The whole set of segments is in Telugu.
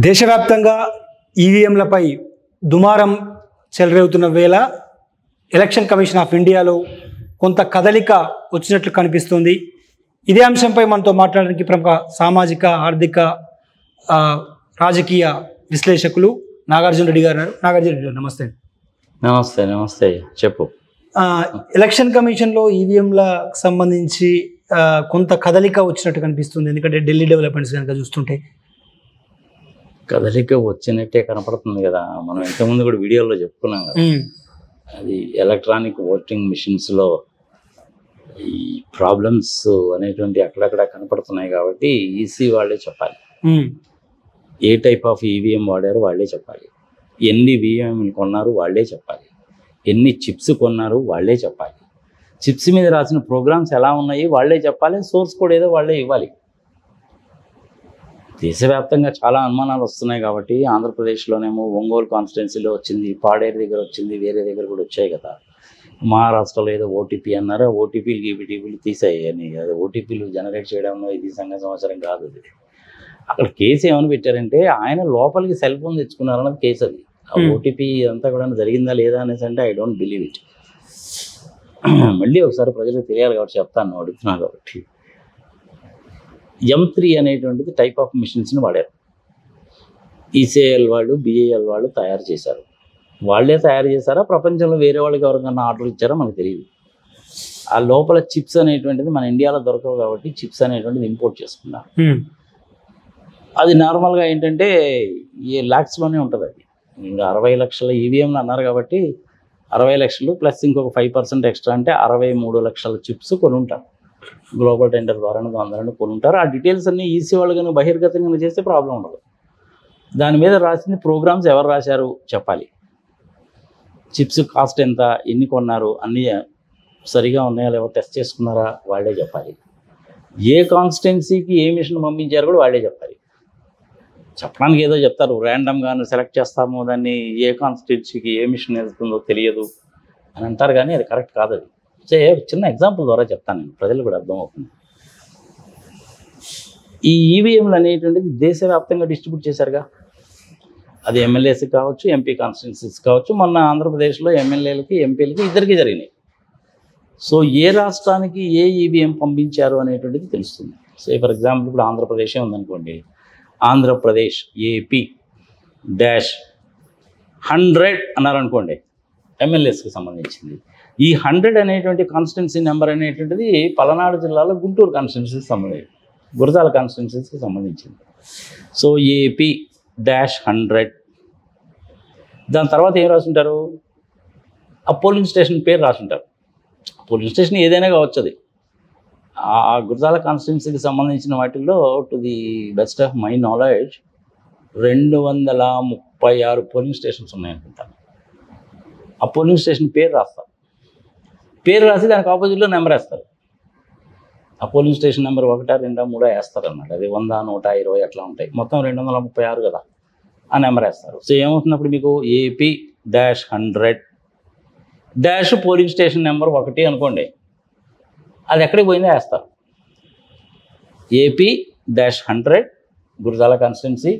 దేశవ్యాప్తంగా ఈవీఎంలపై దుమారం చెలరేగుతున్న వేళ ఎలక్షన్ కమిషన్ ఆఫ్ ఇండియాలో కొంత కదలిక వచ్చినట్లు కనిపిస్తుంది. ఇదే అంశంపై మనతో మాట్లాడడానికి ప్రముఖ సామాజిక ఆర్థిక రాజకీయ విశ్లేషకులు నాగార్జున రెడ్డి గారు. నాగార్జున రెడ్డి గారు నమస్తే. నమస్తే. నమస్తే, చెప్పు. ఎలక్షన్ కమిషన్లో ఈవీఎంలకు సంబంధించి కొంత కదలిక వచ్చినట్టు కనిపిస్తుంది. ఎందుకంటే ఢిల్లీ డెవలప్మెంట్స్ కనుక చూస్తుంటే కదలిక వచ్చినట్టే కనపడుతుంది కదా. మనం ఇంతకుముందు కూడా వీడియోలో చెప్పుకున్నాం కదా. అది ఎలక్ట్రానిక్ ఓటింగ్ మిషన్స్లో ఈ ప్రాబ్లమ్స్ అనేటువంటి అక్కడక్కడ కనపడుతున్నాయి కాబట్టి ఈసీ వాళ్ళే చెప్పాలి. ఏ టైప్ ఆఫ్ ఈవీఎం వాడారు వాళ్ళే చెప్పాలి. ఎన్ని ఈవీఎంలు కొన్నారు వాళ్ళే చెప్పాలి. ఎన్ని చిప్స్ కొన్నారు వాళ్ళే చెప్పాలి. చిప్స్ మీద రాసిన ప్రోగ్రామ్స్ ఎలా ఉన్నాయి వాళ్ళే చెప్పాలి. సోర్స్ కోడ్ ఏదో వాళ్ళే ఇవ్వాలి. దేశవ్యాప్తంగా చాలా అనుమానాలు వస్తున్నాయి కాబట్టి ఆంధ్రప్రదేశ్లోనేమో ఒంగోలు కాన్స్టిట్యున్సీలో వచ్చింది, పాడేరు దగ్గర వచ్చింది, వేరే దగ్గర కూడా వచ్చాయి కదా. మహారాష్ట్రలో ఏదో ఓటీపీ అన్నారు, ఓటీపీలు గీపీటీపీలు తీసాయని. అది ఓటీపీలు జనరేట్ చేయడంలో ఇది సంవత్సరం కాదు. అది అక్కడ కేసు ఏమని పెట్టారంటే ఆయన లోపలికి సెల్ ఫోన్ తెచ్చుకున్నారన్నది కేసు. అది ఆ ఓటీపీ అంతా కూడా జరిగిందా లేదా అనేసి అంటే ఐ డోంట్ బిలీవ్ ఇట్. మళ్ళీ ఒకసారి ప్రజలకు తెలియాలి కాబట్టి చెప్తాను, అడుగుతున్నా కాబట్టి. M3 అనేటువంటిది టైప్ ఆఫ్ మిషన్స్ని వాడారు. ఈసీఐఎల్ వాళ్ళు, బిఏఎల్ వాళ్ళు తయారు చేశారు. వాళ్ళే తయారు చేశారా, ప్రపంచంలో వేరే వాళ్ళకి ఎవరికన్నా ఆర్డర్ ఇచ్చారో మనకు తెలియదు. ఆ లోపల చిప్స్ అనేటువంటిది మన ఇండియాలో దొరకవు కాబట్టి చిప్స్ అనేటువంటిది ఇంపోర్ట్ చేసుకున్నారు. అది నార్మల్గా ఏంటంటే ఈ ల్యాక్స్లోనే ఉంటుంది. అది ఇంకా 60 లక్షల ఈవీఎంలు అన్నారు కాబట్టి 60 లక్షలు ప్లస్ ఇంకొక 5% ఎక్స్ట్రా అంటే 63 లక్షల చిప్స్ కొని ఉంటారు. గ్లోబల్ టెండర్ ద్వారా అందరూ కొనుంటారు. ఆ డీటెయిల్స్ అన్నీ ఈసీ వాళ్ళు కానీ బహిర్గతంగా చేస్తే ప్రాబ్లం ఉండదు. దాని మీద రాసింది ప్రోగ్రామ్స్ ఎవరు రాశారు చెప్పాలి. చిప్స్ కాస్ట్ ఎంత, ఎన్ని కొన్నారు, అన్నీ సరిగా ఉన్నాయా లేవో టెస్ట్ చేసుకున్నారా వాళ్ళే చెప్పాలి. ఏ కాన్స్టిట్యున్సీకి ఏ మిషన్ పంపించారు కూడా వాళ్ళే చెప్పాలి. చెప్పడానికి ఏదో చెప్తారు, ర్యాండమ్గా సెలెక్ట్ చేస్తాము, దాన్ని ఏ కాన్స్టిట్యున్సీకి ఏ మిషన్ వెళ్తుందో తెలియదు అని అంటారు, కానీ అది కరెక్ట్ కాదు. అది చిన్న ఎగ్జాంపుల్ ద్వారా చెప్తాను నేను, ప్రజలు కూడా అర్థమవుతుంది. ఈ ఈవీఎంలు అనేటువంటిది దేశవ్యాప్తంగా డిస్ట్రిబ్యూట్ చేశారుగా. అది ఎమ్మెల్యేస్కి కావచ్చు, ఎంపీ కాన్స్టిట్యున్సీస్ కావచ్చు. మొన్న ఆంధ్రప్రదేశ్లో ఎమ్మెల్యేలకి, ఎంపీలకి ఇద్దరికి జరిగినాయి. సో ఏ రాష్ట్రానికి ఏ ఈవీఎం పంపించారు అనేటువంటిది తెలుస్తుంది. సో ఫర్ ఎగ్జాంపుల్ ఇప్పుడు ఆంధ్రప్రదేశే ఉందనుకోండి. ఆంధ్రప్రదేశ్ ఏపీ -100 అన్నారనుకోండి, ఎమ్మెల్యేస్కి సంబంధించింది. ఈ 100 అనేటువంటి కాన్స్టిట్యున్సీ నెంబర్ అనేటువంటిది పలనాడు జిల్లాలో గుంటూరు కాన్స్టిట్యున్సీకి సంబంధించి, గురజాల కాన్స్టిట్యున్సీకి సంబంధించింది. So AP -100. దాని తర్వాత ఏం రాసుంటారు, ఆ పోలింగ్ స్టేషన్ పేరు రాసుంటారు. పోలింగ్ స్టేషన్ ఏదైనా కావచ్చు. అది ఆ గురజాల కాన్స్టిట్యున్సీకి సంబంధించిన వాటిల్లో to the best of my knowledge 236 polling stations ఉన్నాయనుకుంటాను. ఆ పోలింగ్ స్టేషన్ పేరు రాస్తారు. పేరు రాసి దానికి ఆపోజిట్లో నెంబర్ వేస్తారు. ఆ పోలింగ్ స్టేషన్ నెంబర్ 1, 2, 3 వేస్తారు అన్నమాట. అది 100, 120 అట్లా ఉంటాయి. మొత్తం 236 కదా, ఆ నెంబర్ వేస్తారు. సో ఏమవుతున్నప్పుడు మీకు ఏపీ -100 పోలింగ్ స్టేషన్ నెంబర్ 1 అనుకోండి, అది ఎక్కడికి పోయిందో వేస్తారు. AP -100 Gurazala constituency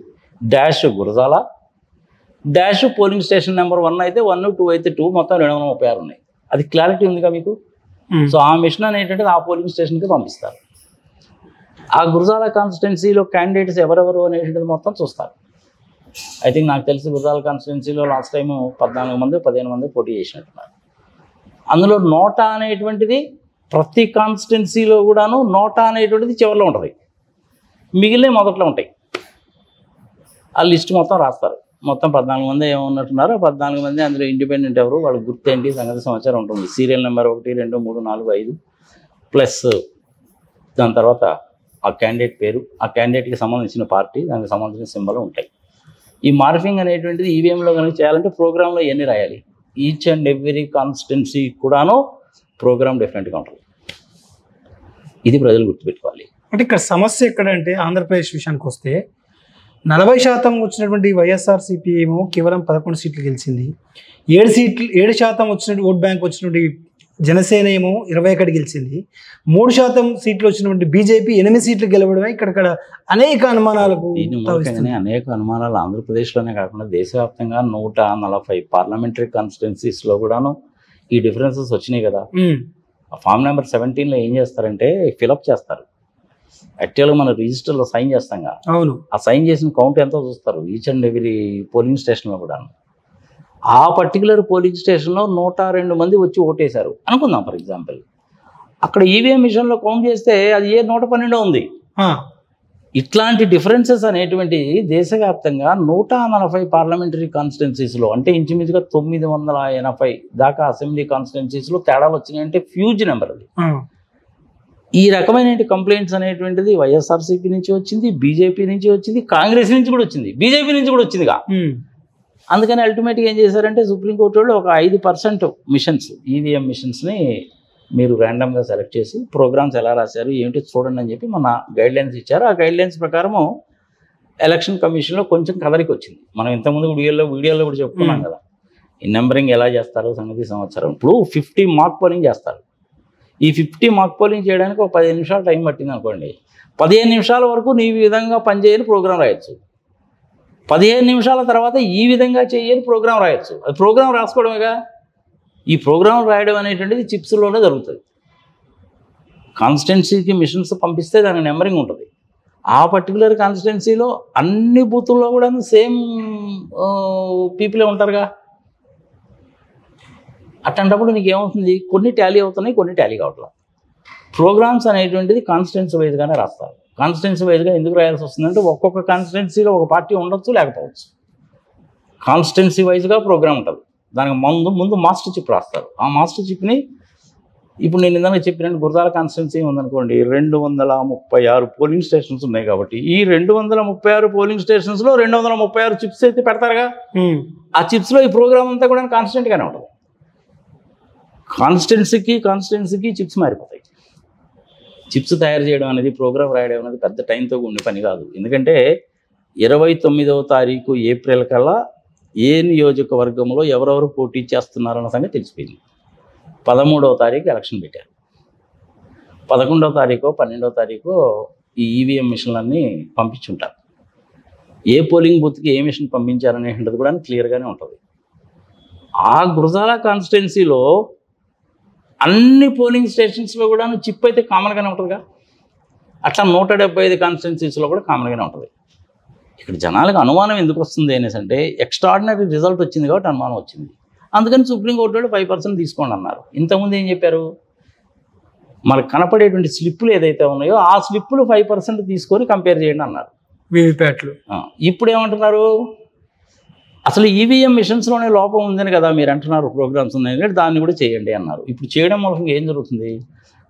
Gurazala polling station number 1 అయితే 1, 2 అయితే 2, మొత్తం 236 ఉన్నాయి. అది క్లారిటీ ఉందిగా మీకు. సో ఆ మిషన్ అనేటువంటిది ఆ పోలింగ్ స్టేషన్కి పంపిస్తారు. ఆ గురజాల కాన్స్టిట్యున్సీలో క్యాండిడేట్స్ ఎవరెవరు అనేటువంటిది మొత్తం చూస్తారు. ఐ థింక్ నాకు తెలిసి గురజాల కాన్స్టిట్యున్సీలో లాస్ట్ టైం 14 మంది 15 మంది పోటీ చేసినట్టున్నారు. అందులో నోటా అనేటువంటిది ప్రతి కాన్స్టిట్యున్సీలో కూడాను నోటా అనేటువంటిది చివరిలో ఉంటుంది, మిగిలిన మొదట్లో ఉంటాయి. ఆ లిస్ట్ మొత్తం రాస్తారు. మొత్తం 14 మంది ఏమన్నట్టున్నారు. 14 మంది అందులో ఇండిపెండెంట్ ఎవరు, వాళ్ళ గుర్తేంటి, సంగతి సమాచారం ఉంటుంది. సీరియల్ నెంబర్ 1, 2, 3, 4, 5 ప్లస్ దాని తర్వాత ఆ క్యాండిడేట్ పేరు, ఆ క్యాండిడేట్కి సంబంధించిన పార్టీ, దానికి సంబంధించిన సింబల్ ఉంటాయి. ఈ మార్ఫింగ్ అనేటువంటిది ఈవీఎంలో కనుక చేయాలంటే ప్రోగ్రాంలో ఎన్ని రాయాలి. ఈచ్ అండ్ ఎవ్రీ కాన్స్టిట్యున్సీ కూడాను ప్రోగ్రామ్ డిఫరెంట్గా ఉంటుంది. ఇది ప్రజలు గుర్తుపెట్టుకోవాలి. అంటే ఇక్కడ సమస్య ఎక్కడంటే ఆంధ్రప్రదేశ్ విషయానికి వస్తే 40% వచ్చినటువంటి వైఎస్ఆర్సీపీ ఏమో కేవలం 11 సీట్లు గెలిచింది. 7% వచ్చినటువంటి ఓట్ బ్యాంక్ వచ్చినటువంటి జనసేన ఏమో 21 గెలిచింది. 3% సీట్లు వచ్చినటువంటి బీజేపీ 8 సీట్లు గెలవడమే ఇక్కడ అనేక అనుమానాలకు దీని మూలంగానే అనేక అనుమానాలు ఆంధ్రప్రదేశ్లోనే కాకుండా దేశవ్యాప్తంగా 140 పార్లమెంటరీ కాన్స్టిట్యున్సీస్లో కూడాను ఈ డిఫరెన్సెస్ వచ్చినాయి కదా. ఫామ్ నెంబర్ 17లో ఏం చేస్తారంటే ఫిలప్ చేస్తారు. యాక్చువల్గా మనం రిజిస్టర్లో సైన్ చేస్తాం కదా, అవును, ఆ సైన్ చేసిన కౌంట్ ఎంతో చూస్తారు ఈచ్ అండ్ ఎవ్రీ పోలింగ్ స్టేషన్లో కూడా. ఆ పర్టికులర్ పోలింగ్ స్టేషన్లో 102 మంది వచ్చి ఓటేశారు అనుకుందాం ఫర్ ఎగ్జాంపుల్. అక్కడ ఈవీఎం మిషన్లో కౌంట్ చేస్తే అది 112 ఉంది. ఇట్లాంటి డిఫరెన్సెస్ అనేటువంటి దేశవ్యాప్తంగా 140 పార్లమెంటరీ కాన్స్టిట్యున్సీస్లో అంటే ఇంచుమించుగా 980 దాకా అసెంబ్లీ కాన్స్టిట్యున్సీస్లో తేడాలు వచ్చినాయంటే ఫ్యూజ్ నెంబర్ అది. ఈ రకమైన కంప్లైంట్స్ అనేటువంటిది వైఎస్ఆర్సీపీ నుంచి వచ్చింది, బీజేపీ నుంచి వచ్చింది, కాంగ్రెస్ నుంచి కూడా వచ్చింది, బీజేపీ నుంచి కూడా వచ్చిందిగా. అందుకని అల్టిమేట్గా ఏం చేశారంటే సుప్రీంకోర్టు వాళ్ళు ఒక 5% మిషన్స్ ఈవీఎం మిషన్స్ని మీరు ర్యాండమ్గా సెలెక్ట్ చేసి ప్రోగ్రామ్స్ ఎలా రాశారు ఏంటి చూడండి అని చెప్పి మన గైడ్లైన్స్ ఇచ్చారు. ఆ గైడ్లైన్స్ ప్రకారము ఎలక్షన్ కమిషన్లో కొంచెం కదలికి వచ్చింది. మనం ఇంతకుముందు వీడియోలో కూడా చెప్పుకున్నాం కదా, ఈ నెంబరింగ్ ఎలా చేస్తారో సంగతి సంవత్సరం. ఇప్పుడు 50 మాక్ పోలింగ్ చేస్తారు. ఈ 50 మాక్ పోలింగ్ చేయడానికి ఒక 15 నిమిషాలు టైం పట్టింది అనుకోండి. 15 నిమిషాల వరకు నీ విధంగా పనిచేయని ప్రోగ్రామ్ రాయొచ్చు. 15 నిమిషాల తర్వాత ఈ విధంగా చేయని ప్రోగ్రామ్ రాయొచ్చు. అది ప్రోగ్రామ్ రాసుకోవడమేగా. ఈ ప్రోగ్రామ్ రాయడం అనేటువంటిది చిప్స్లోనే జరుగుతుంది. కాన్స్టిట్యున్సీకి మిషన్స్ పంపిస్తే దానికి నెంబరింగ్ ఉంటుంది. ఆ పర్టికులర్ కాన్స్టిట్యున్సీలో అన్ని బూతుల్లో కూడా సేమ్ పీపులే ఉంటారుగా. అట్లాంటప్పుడు నీకు ఏమవుతుంది, కొన్ని టాలీ అవుతున్నాయి, కొన్ని టాలీ కావట్లేదు. ప్రోగ్రామ్స్ అనేటువంటిది కాన్స్టిట్యున్సీ వైజ్గానే రాస్తారు. కాన్స్టిట్యున్సీ వైజ్గా ఎందుకు రాయాల్సి వస్తుందంటే ఒక్కొక్క కాన్స్టిట్యున్సీలో ఒక పార్టీ ఉండొచ్చు, లేకపోవచ్చు. కాన్స్టిట్యున్సీ వైజ్గా ప్రోగ్రామ్ ఉంటుంది. దానికి ముందు మాస్టర్ చిప్ రాస్తారు. ఆ మాస్టర్ చిప్ని ఇప్పుడు నేను ఇందాక చెప్పినట్టు గురజాల కాన్స్టిట్యున్సీ ఉందనుకోండి, 236 పోలింగ్ స్టేషన్స్ ఉన్నాయి కాబట్టి ఈ 236 పోలింగ్ స్టేషన్స్లో 236 చిప్స్ అయితే పెడతారుగా. ఆ చిప్స్లో ఈ ప్రోగ్రామ్ అంతా కూడా కాన్స్టెంట్గానే ఉంటుంది. కాన్స్టిట్యున్సీకి చిప్స్ మారిపోతాయి. చిప్స్ తయారు చేయడం అనేది, ప్రోగ్రామ్ రాయడం అనేది పెద్ద టైంతో ఉండే పని కాదు. ఎందుకంటే 29వ తారీఖు ఏప్రిల్ కల్లా ఏ నియోజకవర్గంలో ఎవరెవరు పోటీ చేస్తున్నారన్న సంగతి తెలిసిపోయింది. 13వ తారీఖు ఎలక్షన్ పెట్టారు. 11వ తారీఖు 12వ తారీఖు ఈ ఈవీఎం మిషన్లన్నీ పంపించుంటారు. ఏ పోలింగ్ బూత్కి ఏ మిషన్ పంపించారనేది కూడా క్లియర్గానే ఉంటుంది. ఆ గురజాల కాన్స్టిట్యున్సీలో అన్ని పోలింగ్ స్టేషన్స్లో కూడా చిప్ అయితే కామన్గానే ఉంటుందిగా. అట్లా 175 కాన్స్టిట్యున్సీస్లో కూడా కామన్గానే ఉంటుంది. ఇక్కడ జనాలకు అనుమానం ఎందుకు వస్తుంది అనేసి అంటే ఎక్స్ట్రాడినరీ రిజల్ట్ వచ్చింది కాబట్టి అనుమానం వచ్చింది. అందుకని సుప్రీంకోర్టు వాళ్ళు 5% తీసుకోండి అన్నారు. ఇంతకుముందు ఏం చెప్పారు, మనకు కనపడేటువంటి స్లిప్పులు ఏదైతే ఉన్నాయో ఆ స్లిప్పులు 5% తీసుకొని కంపేర్ చేయండి అన్నారు వీవీప్యాట్లు. ఇప్పుడు ఏమంటున్నారు, అసలు ఈవీఎం మిషన్స్లోనే లోపం ఉందని కదా మీరు అంటున్నారు, ప్రోగ్రామ్స్ ఉన్నాయి, దాన్ని కూడా చేయండి అన్నారు. ఇప్పుడు చేయడం మూలంగా ఏం జరుగుతుంది,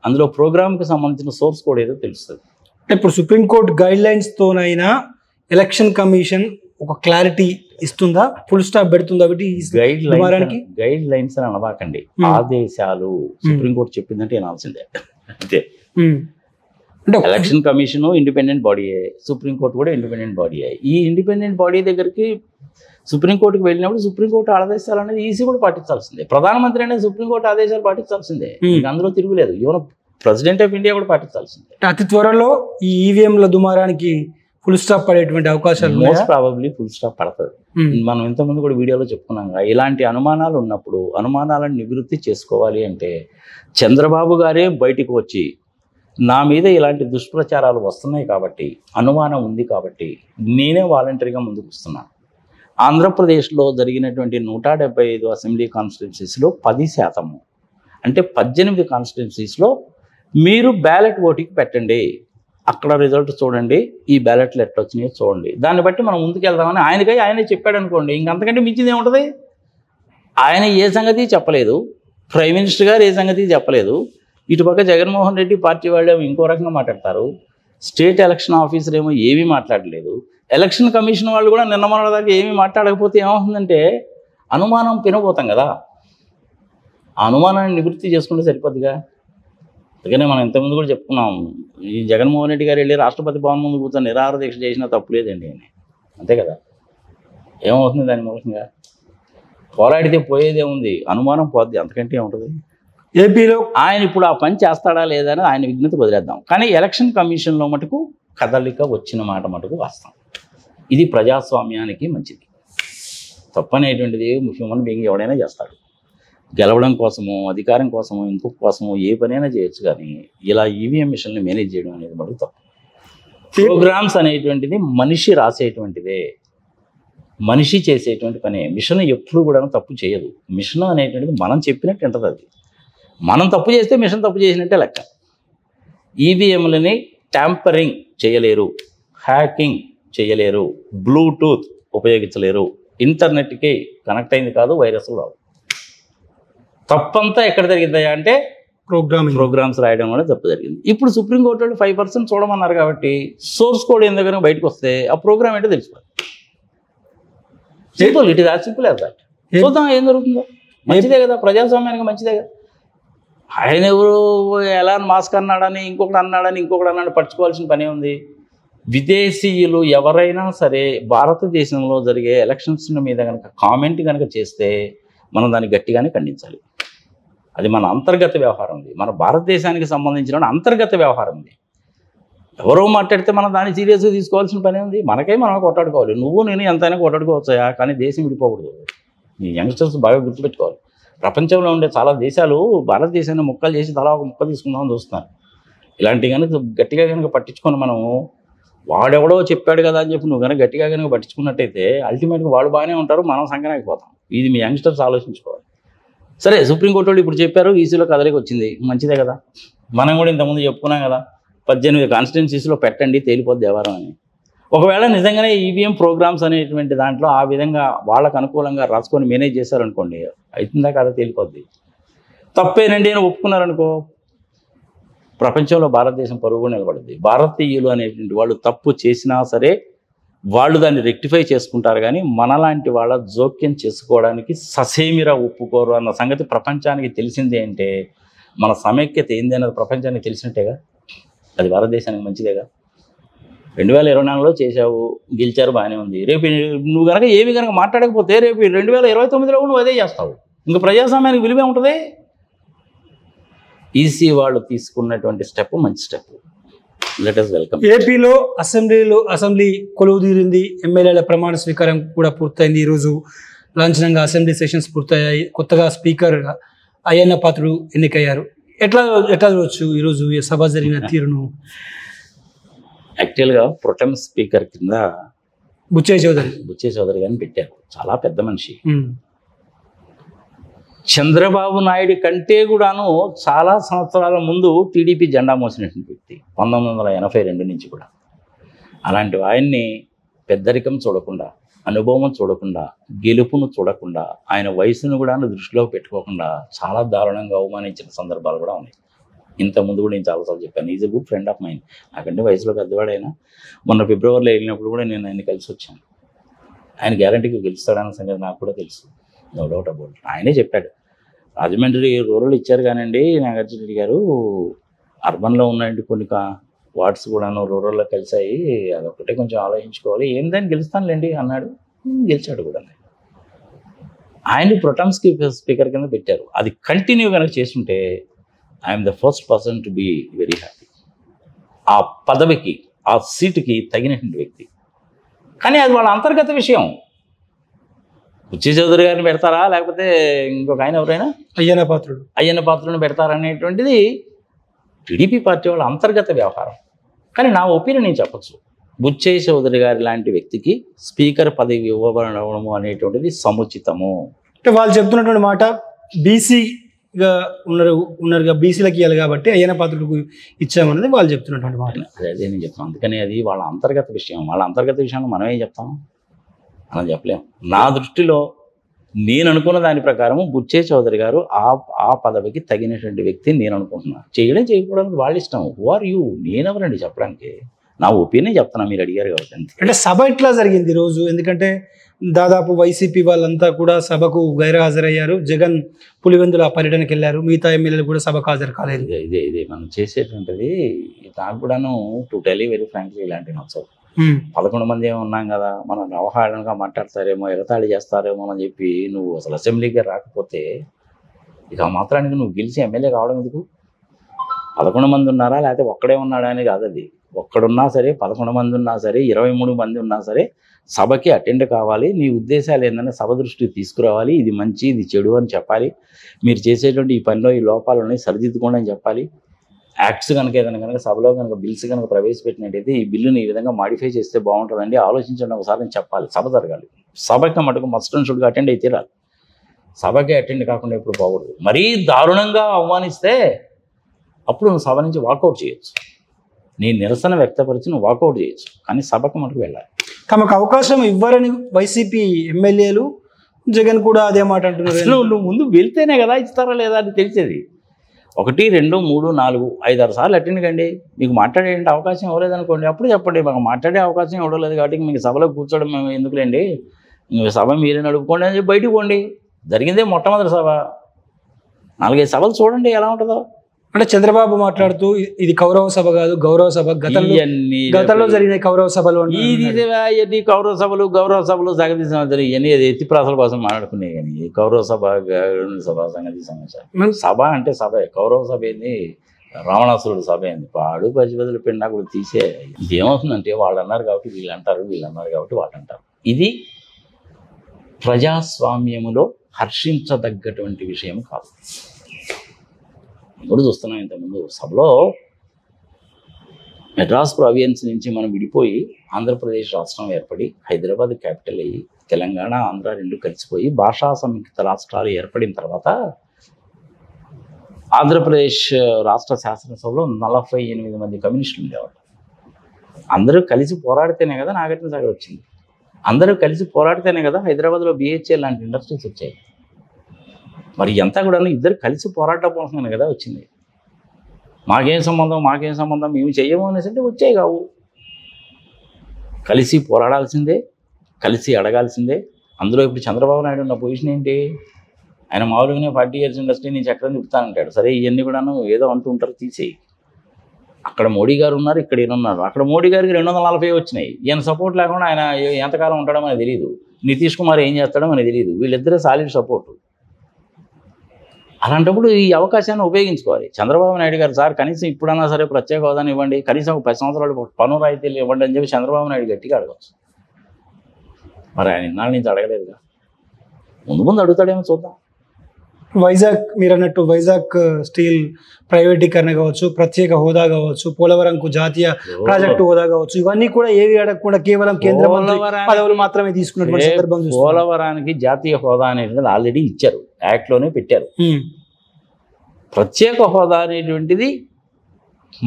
అందులో ప్రోగ్రామ్కి సంబంధించిన సోర్స్ కోడ్ ఏదో తెలుస్తుంది. అంటే ఇప్పుడు సుప్రీంకోర్టు గైడ్లైన్స్తోనైనా ఎలక్షన్ కమిషన్ ఒక క్లారిటీ ఇస్తుందా, ఫుల్ స్టాప్ పెడుతుందా? గైడ్ లైన్స్ అని అనవాకండి, ఆదేశాలు. సుప్రీంకోర్టు చెప్పిందంటే వినాల్సిందే అంతే. అంటే ఎలక్షన్ కమిషన్ ఇండిపెండెంట్ బాడీయే, సుప్రీంకోర్టు కూడా ఇండిపెండెంట్ బాడీయే. ఈ ఇండిపెండెంట్ బాడీ దగ్గరికి సుప్రీంకోర్టుకి వెళ్ళినప్పుడు సుప్రీంకోర్టు ఆదేశాలు అనేది ఈసీ కూడా పాటించాల్సిందే. ప్రధానమంత్రి అనేది సుప్రీంకోర్టు ఆదేశాలు పాటించాల్సిందే, అందులో తిరుగులేదు. ఈవెన్ ప్రెసిడెంట్ ఆఫ్ ఇండియా కూడా పాటించాల్సిందే. అతి త్వరలో ఈ ఈవీఎంల దుమారానికి ఫుల్ స్టాప్ పడేటువంటి అవకాశాలు మోస్ట్ ప్రాబబ్లీ ఫుల్ స్టాప్ పడుతుంది. మనం ఇంతకుముందు కూడా వీడియోలో చెప్పుకున్నాం, ఇలాంటి అనుమానాలు ఉన్నప్పుడు అనుమానాలను నివృత్తి చేసుకోవాలి అంటే చంద్రబాబు గారే బయటికి వచ్చి నా మీద ఇలాంటి దుష్ప్రచారాలు వస్తున్నాయి కాబట్టి, అనుమానం ఉంది కాబట్టి నేనే వాలంటరీగా ముందుకు వస్తున్నాను. ఆంధ్రప్రదేశ్లో జరిగినటువంటి 175 అసెంబ్లీ కాన్స్టిట్యున్సీస్లో 10% అంటే 18 కాన్స్టిట్యున్సీస్లో మీరు బ్యాలెట్ ఓటింగ్ పెట్టండి, అక్కడ రిజల్ట్ చూడండి, ఈ బ్యాలెట్లు ఎట్లా వచ్చినాయో చూడండి, దాన్ని బట్టి మనం ముందుకు వెళ్దామని ఆయనే చెప్పాడు అనుకోండి. ఇంకంతకంటే మించింది ఏముంటుంది? ఆయన ఏ సంగతి చెప్పలేదు, ప్రైమ్ మినిస్టర్ గారు ఏ సంగతి చెప్పలేదు, ఇటుపక్క జగన్మోహన్ రెడ్డి పార్టీ వాళ్ళు ఇంకో రకంగా మాట్లాడతారు, స్టేట్ ఎలక్షన్ ఆఫీసర్ ఏమో ఏమీ మాట్లాడలేదు, ఎలక్షన్ కమిషన్ వాళ్ళు కూడా నిన్న మొన్న దాకా ఏమీ మాట్లాడకపోతే ఏమవుతుందంటే అనుమానం పెనబోతాం కదా. ఆ అనుమానాన్ని నివృత్తి చేసుకుంటే సరిపోద్దిగా. అందుకనే మనం ఇంతకుముందు కూడా చెప్పుకున్నాం, ఈ జగన్మోహన్ రెడ్డి గారు వెళ్ళి రాష్ట్రపతి భవన్ ముందు కూర్చొని నిరాహార దీక్ష చేసినా తప్పులేదండి అని, అంతే కదా. ఏమవుతుంది దాని మూలంగా? పోరాడితే పోయేదే ఉంది, అనుమానం పోద్ది, అంతకంటే ఏముంటుంది? ఏపీలో ఆయన ఇప్పుడు ఆ పని చేస్తాడా లేదా అని ఆయన విజ్ఞత వదిలేద్దాం. కానీ ఎలక్షన్ కమిషన్లో మటుకు కదలిక వచ్చిన మాట మటుకు వాస్తవం. ఇది ప్రజాస్వామ్యానికి మంచిది. తప్పనేటువంటిది హ్యూమన్ బీయింగ్ ఎవడైనా చేస్తాడు. గెలవడం కోసము, అధికారం కోసము, ఇంకొక కోసము ఏ పనైనా చేయొచ్చు. కానీ ఇలా ఈవీఎం మిషన్ని మేనేజ్ చేయడం అనేది మటుకు తప్పు. ప్రోగ్రామ్స్ అనేటువంటిది మనిషి రాసేటువంటిదే, మనిషి చేసేటువంటి పనే. మిషన్ ఎప్పుడు కూడా తప్పు చేయదు. మిషన్ అనేటువంటిది మనం చెప్పినట్టు ఉంటుంది. అది మనం తప్పు చేస్తే మిషన్ తప్పు చేసినట్టే లెక్క. ఈవీఎంలని ట్యాంపరింగ్ చేయలేరు, హ్యాకింగ్ చేయలేరు, బ్లూటూత్ ఉపయోగించలేరు, ఇంటర్నెట్కి కనెక్ట్ అయింది కాదు, వైరస్లు రావు. తప్పంతా ఎక్కడ జరిగిందా అంటే ప్రోగ్రామ్స్ రాయడం వల్ల తప్పు జరిగింది. ఇప్పుడు సుప్రీంకోర్టు వాళ్ళు 5% చూడమన్నారు కాబట్టి సోర్స్ కోడ్ ఏం దగ్గర బయటకు వస్తే ఆ ప్రోగ్రామ్ ఏంటో తెలిసిపోతుంది. Simple, it is as simple as that. చూద్దాం ఏం జరుగుతుందో. మంచిదే కదా, ప్రజాస్వామ్యానికి మంచిదే కదా. ఆయన ఎవరు ఎలాన్ మాస్క్ అన్నాడని ఇంకొకటి అన్నాడు పట్టుకోవాల్సిన పని ఉంది. విదేశీయులు ఎవరైనా సరే భారతదేశంలో జరిగే ఎలక్షన్స్ మీద కనుక కామెంట్ కనుక చేస్తే మనం దాన్ని గట్టిగానే ఖండించాలి. అది మన అంతర్గత వ్యవహారం. ఉంది మన భారతదేశానికి సంబంధించిన అంతర్గత వ్యవహారం. ఉంది ఎవరో మాట్లాడితే మనం దాన్ని సీరియస్గా తీసుకోవాల్సిన పని ఉంది. మనమే కొట్టాడుకోవాలి. నువ్వు నేను ఎంతైనా కొట్టాడుకోవచ్చాయా, కానీ దేశం విడిపోకూడదు. ఈ యంగ్స్టర్స్ బాగా గుర్తుపెట్టుకోవాలి. ప్రపంచంలో ఉండే చాలా దేశాలు భారతదేశాన్ని ముక్కలు చేసి తలా ఒక ముక్క తీసుకుందామని చూస్తున్నారు. ఇలాంటి కనుక గట్టిగా కనుక పట్టించుకొని మనం వాడెవడో చెప్పాడు కదా అని చెప్పి నువ్వు కనుక గట్టిగా కనుక పట్టించుకున్నట్టయితే అల్టిమేట్గా వాళ్ళు బాగానే ఉంటారు, మనం సంకనాకపోతాం. ఇది మీ యంగ్స్టర్స్ ఆలోచించుకోవాలి. సరే, సుప్రీంకోర్టు వాళ్ళు ఇప్పుడు చెప్పారు, ఈసీలో కదలికి వచ్చింది, మంచిదే కదా. మనం కూడా ఇంతకుముందు చెప్పుకున్నాం కదా, 18 కాన్స్టిట్యున్సీస్లో పెట్టండి తేలిపోద్ది వ్యవహారం అని. ఒకవేళ నిజంగానే ఈవీఎం ప్రోగ్రామ్స్ అనేటువంటి దాంట్లో ఆ విధంగా వాళ్ళకు అనుకూలంగా రాసుకొని మేనేజ్ చేశారనుకోండి, అవుతుందా కదా తేలిపోద్ది. తప్పేనండి అని ఒప్పుకున్నారనుకో, ప్రపంచంలో భారతదేశం పరుగు నిలబడుద్ది. భారతీయులు అనేటువంటి వాళ్ళు తప్పు చేసినా సరే వాళ్ళు దాన్ని రెక్టిఫై చేసుకుంటారు. కానీ మనలాంటి వాళ్ళ జోక్యం చేసుకోవడానికి ససేమిరా ఒప్పుకోరు అన్న సంగతి ప్రపంచానికి తెలిసిందే. అంటే మన సమైక్యత ఏంది అన్నది ప్రపంచానికి తెలిసినట్టేగా. అది భారతదేశానికి మంచిదేగా. 2024లో చేశావు, గెలిచారు, బాగానే ఉంది. రేపు నువ్వు కనుక ఏమి కనుక మాట్లాడకపోతే రేపు 2029లో నువ్వు అదే చేస్తావు. ఇంకా ప్రజాస్వామ్యానికి విలువే ఉంటుంది. ఈసీ వాళ్ళు తీసుకున్నటువంటి స్టెప్ మంచి స్టెప్. Let us welcome. ఏపీలో అసెంబ్లీ కొలువు తీరింది. ఎమ్మెల్యేల ప్రమాణ స్వీకారం కూడా పూర్తయింది. ఈరోజు లాంఛనంగా అసెంబ్లీ సెషన్స్ పూర్తయ్యాయి. కొత్తగా స్పీకర్ అయ్యన్న పాత్రుడు ఎన్నికయ్యారు. ఎట్లా చూడవచ్చు ఈరోజు ఈ సభ జరిగిన తీరును? యాక్చువల్గా ప్రొటెం స్పీకర్ కింద బుచ్చయ్య చౌదరి గారిని పెట్టారు. చాలా పెద్ద మనిషి. చంద్రబాబు నాయుడు కంటే కూడాను చాలా సంవత్సరాల ముందు టీడీపీ జెండా మోసినటువంటి వ్యక్తి, 1982 నుంచి కూడా. అలాంటి ఆయన్ని పెద్దరికం చూడకుండా, అనుభవం చూడకుండా, గెలుపును చూడకుండా, ఆయన వయసును కూడా దృష్టిలో పెట్టుకోకుండా చాలా దారుణంగా అవమానించిన సందర్భాలు కూడా ఉన్నాయి. ఇంతకుముందు కూడా నేను చాలాసార్లు చెప్పాను. Is a good friend of mind. నాకంటే వయసులో పెద్దవాడైనా మొన్న ఫిబ్రవరిలో వెళ్ళినప్పుడు కూడా నేను ఆయన కలిసి వచ్చాను. ఆయన గ్యారంటీగా గెలుస్తాడన్న సంగతి నాకు కూడా తెలుసు, నో డౌట్ అబౌట్. ఆయనే చెప్పాడు, రాజమండ్రి రూరల్ ఇచ్చారు కానివ్వండి నాగార్జున రెడ్డి గారు, అర్బన్లో ఉన్నాయండి కొన్ని వార్డ్స్ కూడాను రూరల్లో కలిసాయి, అదొక్కటే కొంచెం ఆలోచించుకోవాలి, ఏందని గెలుస్తానులేండి అన్నాడు. గెలిచాడు కూడా. ఆయన్ని ప్రొటెం స్పీకర్ కింద పెట్టారు. అది కంటిన్యూ కనుక చేస్తుంటే I'm the first person to be very happy. ఆ పదవికి, ఆ సీటుకి తగినటువంటి వ్యక్తి. కానీ అది వాళ్ళ అంతర్గత విషయం. బుచ్చయ్య చౌదరి గారిని పెడతారా, లేకపోతే ఇంకొక ఆయన ఎవరైనా అయ్యన్న పాత్రుడిని పెడతారనేటువంటిది టీడీపీ పార్టీ వాళ్ళ అంతర్గత వ్యవహారం. కానీ నా ఒపీనియన్ నేను చెప్పచ్చు, బుచ్చయ్య చౌదరి గారి లాంటి వ్యక్తికి స్పీకర్ పదవి ఇవ్వబడము అనేటువంటిది సముచితము. అంటే వాళ్ళు చెప్తున్నటువంటి మాట, బీసీగా ఉన్నారుగా, బీసీలకు ఇవ్వాలి కాబట్టి అయ్యన్న పాత్రుడికి ఇచ్చామన్నది వాళ్ళు చెప్తున్నటువంటి మాట. అదే నేను చెప్తాను. అందుకని అది వాళ్ళ అంతర్గత విషయం. వాళ్ళ అంతర్గత విషయంలో మనమేం చెప్తాం, మనం చెప్పలేము. నా దృష్టిలో నేను అనుకున్న దాని ప్రకారం బుచ్చయ్య చౌదరి గారు ఆ పదవికి తగినటువంటి వ్యక్తి నేను అనుకుంటున్నాను. చేయడం చేయకపోవడానికి వాళ్ళ ఇష్టం. హూ ఆర్ యూ, నేనెవరండి చెప్పడానికి? నా ఒపీనియన్ చెప్తున్నా, మీరు అడిగారు కాబట్టి. అంటే సభ ఎట్లా జరిగింది ఈరోజు? ఎందుకంటే దాదాపు వైసీపీ వాళ్ళంతా కూడా సభకు గైర్హాజరయ్యారు. జగన్ పులివెందుల పర్యటనకి వెళ్ళారు. మిగతా ఎమ్మెల్యేలు కూడా సభకు హాజరు కాలేదు. ఇదే మనం చేసేటువంటిది. నాకు కూడాను to tell you very frankly ఇలాంటివి నచ్చవు. 11 మంది ఏమో ఉన్నాం కదా, మనం అవహేళనగా మాట్లాడతారేమో, ఎగతాళి చేస్తారేమో అని చెప్పి నువ్వు అసలు అసెంబ్లీకి రాకపోతే ఇక ఆ మాత్రానికి నువ్వు గెలిచి ఎమ్మెల్యే కావడం ఎందుకు? 11 మంది ఉన్నారా లేకపోతే ఒక్కడే ఉన్నాడా అని కాదు అది. ఒక్కడున్నా సరే, 11 మంది ఉన్నా సరే, 23 మంది ఉన్నా సరే సభకి అటెండ్ కావాలి. నీ ఉద్దేశాలు ఏంటంటే సభ దృష్టికి తీసుకురావాలి. ఇది మంచి, ఇది చెడు అని చెప్పాలి. మీరు చేసేటువంటి ఈ పనిలో ఈ లోపాలు ఉన్నాయి, సరిదిద్దుకోండి అని చెప్పాలి. యాక్ట్స్ కనుక ఏదైనా కనుక సభలో కనుక బిల్స్ కనుక ప్రవేశపెట్టినట్టయితే ఈ బిల్లుని ఈ విధంగా మాడిఫై చేస్తే బాగుంటుందండి, ఆలోచించండి ఒకసారి అని చెప్పాలి. సభ జరగాలి. సభకి మటుకు మస్ట్ అండ్ షుడ్గా అటెండ్ అయితే రాలి. సభకి అటెండ్ కాకుండా ఎప్పుడు పోకూడదు. మరీ దారుణంగా అవమానిస్తే అప్పుడు నువ్వు సభ నుంచి వాకౌట్ చేయొచ్చు. నీ నిరసన వ్యక్తపరిచి నువ్వు వాకౌట్ చేయొచ్చు, కానీ సభకు మటుకు వెళ్ళాలి. తమకు అవకాశం ఇవ్వరని వైసీపీ ఎమ్మెల్యేలు జగన్ కూడా అదే మాట అంటున్నారు. నువ్వు ముందు వెళ్తేనే కదా ఇస్తారా లేదా అని తెలిసేది. 1, 2, 3, 4, 5, 6 సార్లు అటెండ్ కండి. మీకు మాట్లాడే అవకాశం ఇవ్వలేదనుకోండి, అప్పుడు చెప్పండి మాకు మాట్లాడే అవకాశం ఇవ్వలేదు కాబట్టి మీకు సభలో కూర్చోవడం మేము ఎందుకులేండి, సభ మీరే నడుపుకోండి అని చెప్పి బయటికి పోండి. జరిగిందే మొట్టమొదటి సభ. 4-5 సభలు చూడండి ఎలా ఉంటుందో. అంటే చంద్రబాబు మాట్లాడుతూ ఇది కౌరవ సభ కాదు, గౌరవ సభ. గతంలో జరిగిన కౌరవ సభలు ఇది కౌరవ సభలు జగదీ సమాచారం ఇవన్నీ ఎత్తి ప్రాసల కోసం మాట్లాడుకునే కానీ కౌరవ సభ సంగతి సమాచారం. సభ అంటే సభే. కౌరవ సభ ఏంది, రావణాసురుడు సభ ఏంది, పాడు పచ్చిబదులు పిండా కూడా తీసే. ఇదేమవుతుందంటే వాళ్ళు అన్నారు కాబట్టి వీళ్ళు అంటారు, వీళ్ళు అన్నారు కాబట్టి వాళ్ళు అంటారు. ఇది ప్రజాస్వామ్యములో హర్షించదగ్గటువంటి విషయం కాదు. ఇప్పుడు చూస్తున్నాం, ఇంతకుముందు సభలో మెడ్రాస్ ప్రావియన్స్ నుంచి మనం విడిపోయి ఆంధ్రప్రదేశ్ రాష్ట్రం ఏర్పడి హైదరాబాద్ క్యాపిటల్ అయ్యి తెలంగాణ ఆంధ్ర 2 కలిసిపోయి భాషా సంయుక్త రాష్ట్రాలు ఏర్పడిన తర్వాత ఆంధ్రప్రదేశ్ రాష్ట్ర శాసనసభలో 48 మంది కమ్యూనిస్టులు ఉండేవాళ్ళు. అందరూ కలిసి పోరాడితేనే కదా నాగార్జున సాగర్ వచ్చింది. అందరూ కలిసి పోరాడితేనే కదా హైదరాబాద్లో BHA లాంటి ఇండస్ట్రీస్ వచ్చాయి. మరి ఎంత కూడా ఇద్దరు కలిసి పోరాటం పోతున్నాను కదా వచ్చింది. మాకేం సంబంధం మేము చెయ్యము అనేసి అంటే వచ్చాయి కావు. కలిసి పోరాడాల్సిందే, కలిసి అడగాల్సిందే. అందులో ఇప్పుడు చంద్రబాబు నాయుడు ఉన్న పొజిషన్ ఏంటి? ఆయన మామూలుగానే 40 years ఇండస్ట్రీ నేను చక్రం తిప్పుతానంటాడు. సరే ఇవన్నీ కూడాను ఏదో అంటూ ఉంటారు, తీసేయి. అక్కడ మోడీ గారు ఉన్నారు, ఇక్కడ ఈయన ఉన్నారు. అక్కడ మోడీ గారికి 240 వచ్చినాయి. ఈయన సపోర్ట్ లేకుండా ఆయన ఎంతకాలం ఉంటాడో మనకు తెలియదు. నితీష్ కుమార్ ఏం చేస్తాడో మనకు తెలియదు. వీళ్ళిద్దరే సాలిడ్ సపోర్టు. అలాంటప్పుడు ఈ అవకాశాన్ని ఉపయోగించుకోవాలి. చంద్రబాబు నాయుడు గారు సార్ కనీసం ఇప్పుడన్నా సరే ప్రత్యేక హోదాని ఇవ్వండి, కనీసం 10 సంవత్సరాలు పన్ను రాయితీలు ఇవ్వండి అని చెప్పి చంద్రబాబు నాయుడు గట్టిగా అడగవచ్చు. మరి ఆయన ఇన్నాళ్ళ నుంచి అడగలేదుగా. ముందు అడుగుతాడేమో చూద్దాం. వైజాగ్ మీరు అన్నట్టు వైజాగ్ స్టీల్ ప్రైవేటీకరణ కావచ్చు, ప్రత్యేక హోదా కావచ్చు, పోలవరంకు జాతీయ ప్రాజెక్టు హోదా కావచ్చు, ఇవన్నీ కూడా ఏవి అడగకుండా కేవలం కేంద్ర పదవులు మాత్రమే తీసుకున్నటువంటి సందర్భం. పోలవరానికి జాతీయ హోదా అనేటువంటిది ఆల్రెడీ ఇచ్చారు, యాక్ట్లోనే పెట్టారు. ప్రత్యేక హోదా అనేటువంటిది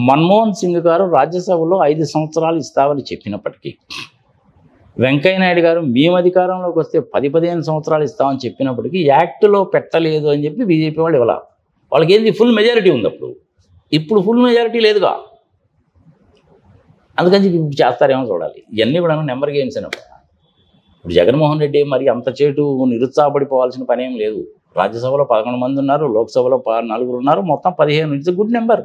మన్మోహన్ సింగ్ గారు రాజ్యసభలో 5 సంవత్సరాలు ఇస్తామని చెప్పినప్పటికీ, వెంకయ్య నాయుడు గారు మేము అధికారంలోకి వస్తే 10-15 సంవత్సరాలు ఇస్తామని చెప్పినప్పటికీ యాక్ట్లో పెట్టలేదు అని చెప్పి బీజేపీ వాళ్ళు ఇవ్వాలి. వాళ్ళకి ఏంది ఫుల్ మెజారిటీ ఉంది అప్పుడు. ఇప్పుడు ఫుల్ మెజారిటీ లేదుగా, అందుకని ఇప్పుడు చేస్తారేమో చూడాలి. ఇవన్నీ కూడా నెంబర్ గేమ్స్ అయినప్పుడు. ఇప్పుడు జగన్మోహన్ రెడ్డి మరి అంత చేటు నిరుత్సాహపడిపోవాల్సిన పని ఏం లేదు. రాజ్యసభలో 11 మంది ఉన్నారు, లోక్సభలో 4 ఉన్నారు, మొత్తం 15. It's good number.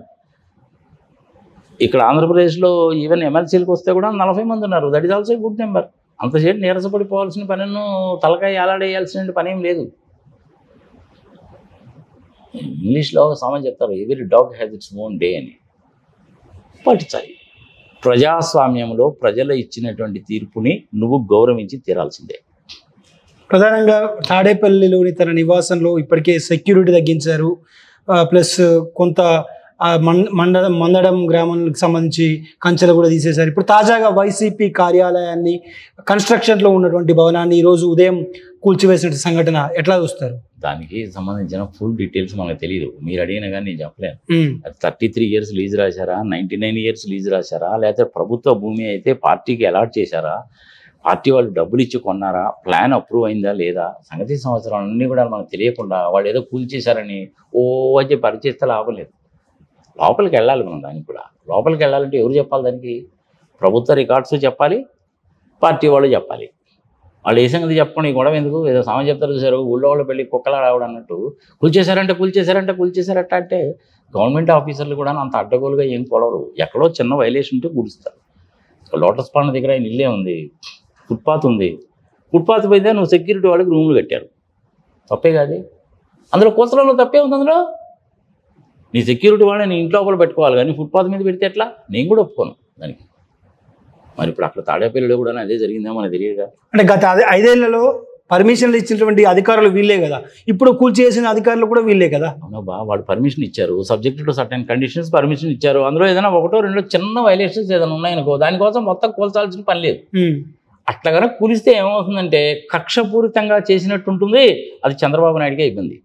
ఇక్కడ ఆంధ్రప్రదేశ్లో ఈవెన్ ఎమ్మెల్సీలకు వస్తే కూడా 40 మంది ఉన్నారు. That is also good number. అంతసేపు నీరసపడిపోవాల్సిన పనిను తలకాయ ఏలాడేయాల్సిన పని ఏం లేదు. ఇంగ్లీష్లో ఒక సామెత చెప్తారు, every dog has its own day అని. పట్టించాలి. ప్రజాస్వామ్యంలో ప్రజలు ఇచ్చినటువంటి తీర్పుని నువ్వు గౌరవించి తీరాల్సిందే. ప్రధానంగా తాడేపల్లిలోని తన నివాసంలో ఇప్పటికే సెక్యూరిటీ తగ్గించారు. ప్లస్ కొంత మందడం గ్రామానికి సంబంధించి కంచెలు కూడా తీసేశారు. ఇప్పుడు తాజాగా వైసీపీ కార్యాలయాన్ని, కన్స్ట్రక్షన్లో ఉన్నటువంటి భవనాన్ని ఈరోజు ఉదయం కూల్చివేసిన సంఘటన ఎట్లా చూస్తారు? దానికి సంబంధించిన ఫుల్ డీటెయిల్స్ మనకు తెలియదు. మీరు అడిగిన కానీ నేను చెప్పలేను. అది 33 years లీజ్ రాశారా, 99 years లీజ్ రాశారా, లేకపోతే ప్రభుత్వ భూమి అయితే పార్టీకి అలాట్ చేశారా, పార్టీ వాళ్ళు డబ్బులు ఇచ్చి కొన్నారా, ప్లాన్ అప్రూవ్ అయిందా లేదా, సంగతి సంవత్సరాలు అన్నీ కూడా మనకు తెలియకుండా వాళ్ళు ఏదో కూల్చేశారని అని చెప్పి పరిచేస్తే లాభం లేదు. లోపలికి వెళ్ళాలి మనం. దానికి కూడా లోపలికి వెళ్ళాలంటే ఎవరు చెప్పాలి? దానికి ప్రభుత్వ రికార్డ్స్ చెప్పాలి, పార్టీ వాళ్ళు చెప్పాలి. వాళ్ళు ఏ సంగతి చెప్పండి, ఈ గొడవ ఎందుకు? ఏదో సమయం చెప్తారు చూసారు, ఊళ్ళో వాళ్ళు పెళ్ళి కుక్కలా రావడం అన్నట్టు కూల్చేశారంట అంటే గవర్నమెంట్ ఆఫీసర్లు కూడా అంత అడ్డగోలుగా ఏం కొలవరు. ఎక్కడో చిన్న వైలేషన్ ఉంటే కూలుస్తారు. లోటస్ పాండ్ దగ్గర ఆయన ఇల్లే ఉంది, ఫుట్పాత్ ఉంది. ఫుట్పాత్ పోయితే నువ్వు సెక్యూరిటీ వాళ్ళకి రూములు కట్టారు, తప్పే కాదు. అందులో కూల్చడంలో తప్పే ఉంది. అందులో నీ సెక్యూరిటీ వాళ్ళని నీ ఇంట్లో లోపల పెట్టుకోవాలి, కానీ ఫుట్పాత్ మీద పెడితే ఎట్లా? నేను కూడా ఒప్పుకోను దానికి. మరి ఇప్పుడు అక్కడ తాడేపల్లిలో కూడా అదే జరిగిందేమో మనకు తెలియదుగా. అంటే గత 5 ఏళ్లలో పర్మిషన్లు ఇచ్చినటువంటి అధికారులు వీళ్ళే కదా, ఇప్పుడు కూల్చేసిన అధికారులు కూడా వీళ్ళే కదా. అవునా బా, వాళ్ళు పర్మిషన్ ఇచ్చారు, subject to certain conditions permission ఇచ్చారు. అందులో ఏదైనా 1 or 2 చిన్న వైలేషన్స్ ఏదైనా ఉన్నాయనుకో, దానికోసం మొత్తం కూల్చాల్సిన పని లేదు. అట్లా కనుక కూలిస్తే ఏమవుతుందంటే కక్షపూరితంగా చేసినట్టు ఉంటుంది. అది చంద్రబాబు నాయుడుకే ఇబ్బంది.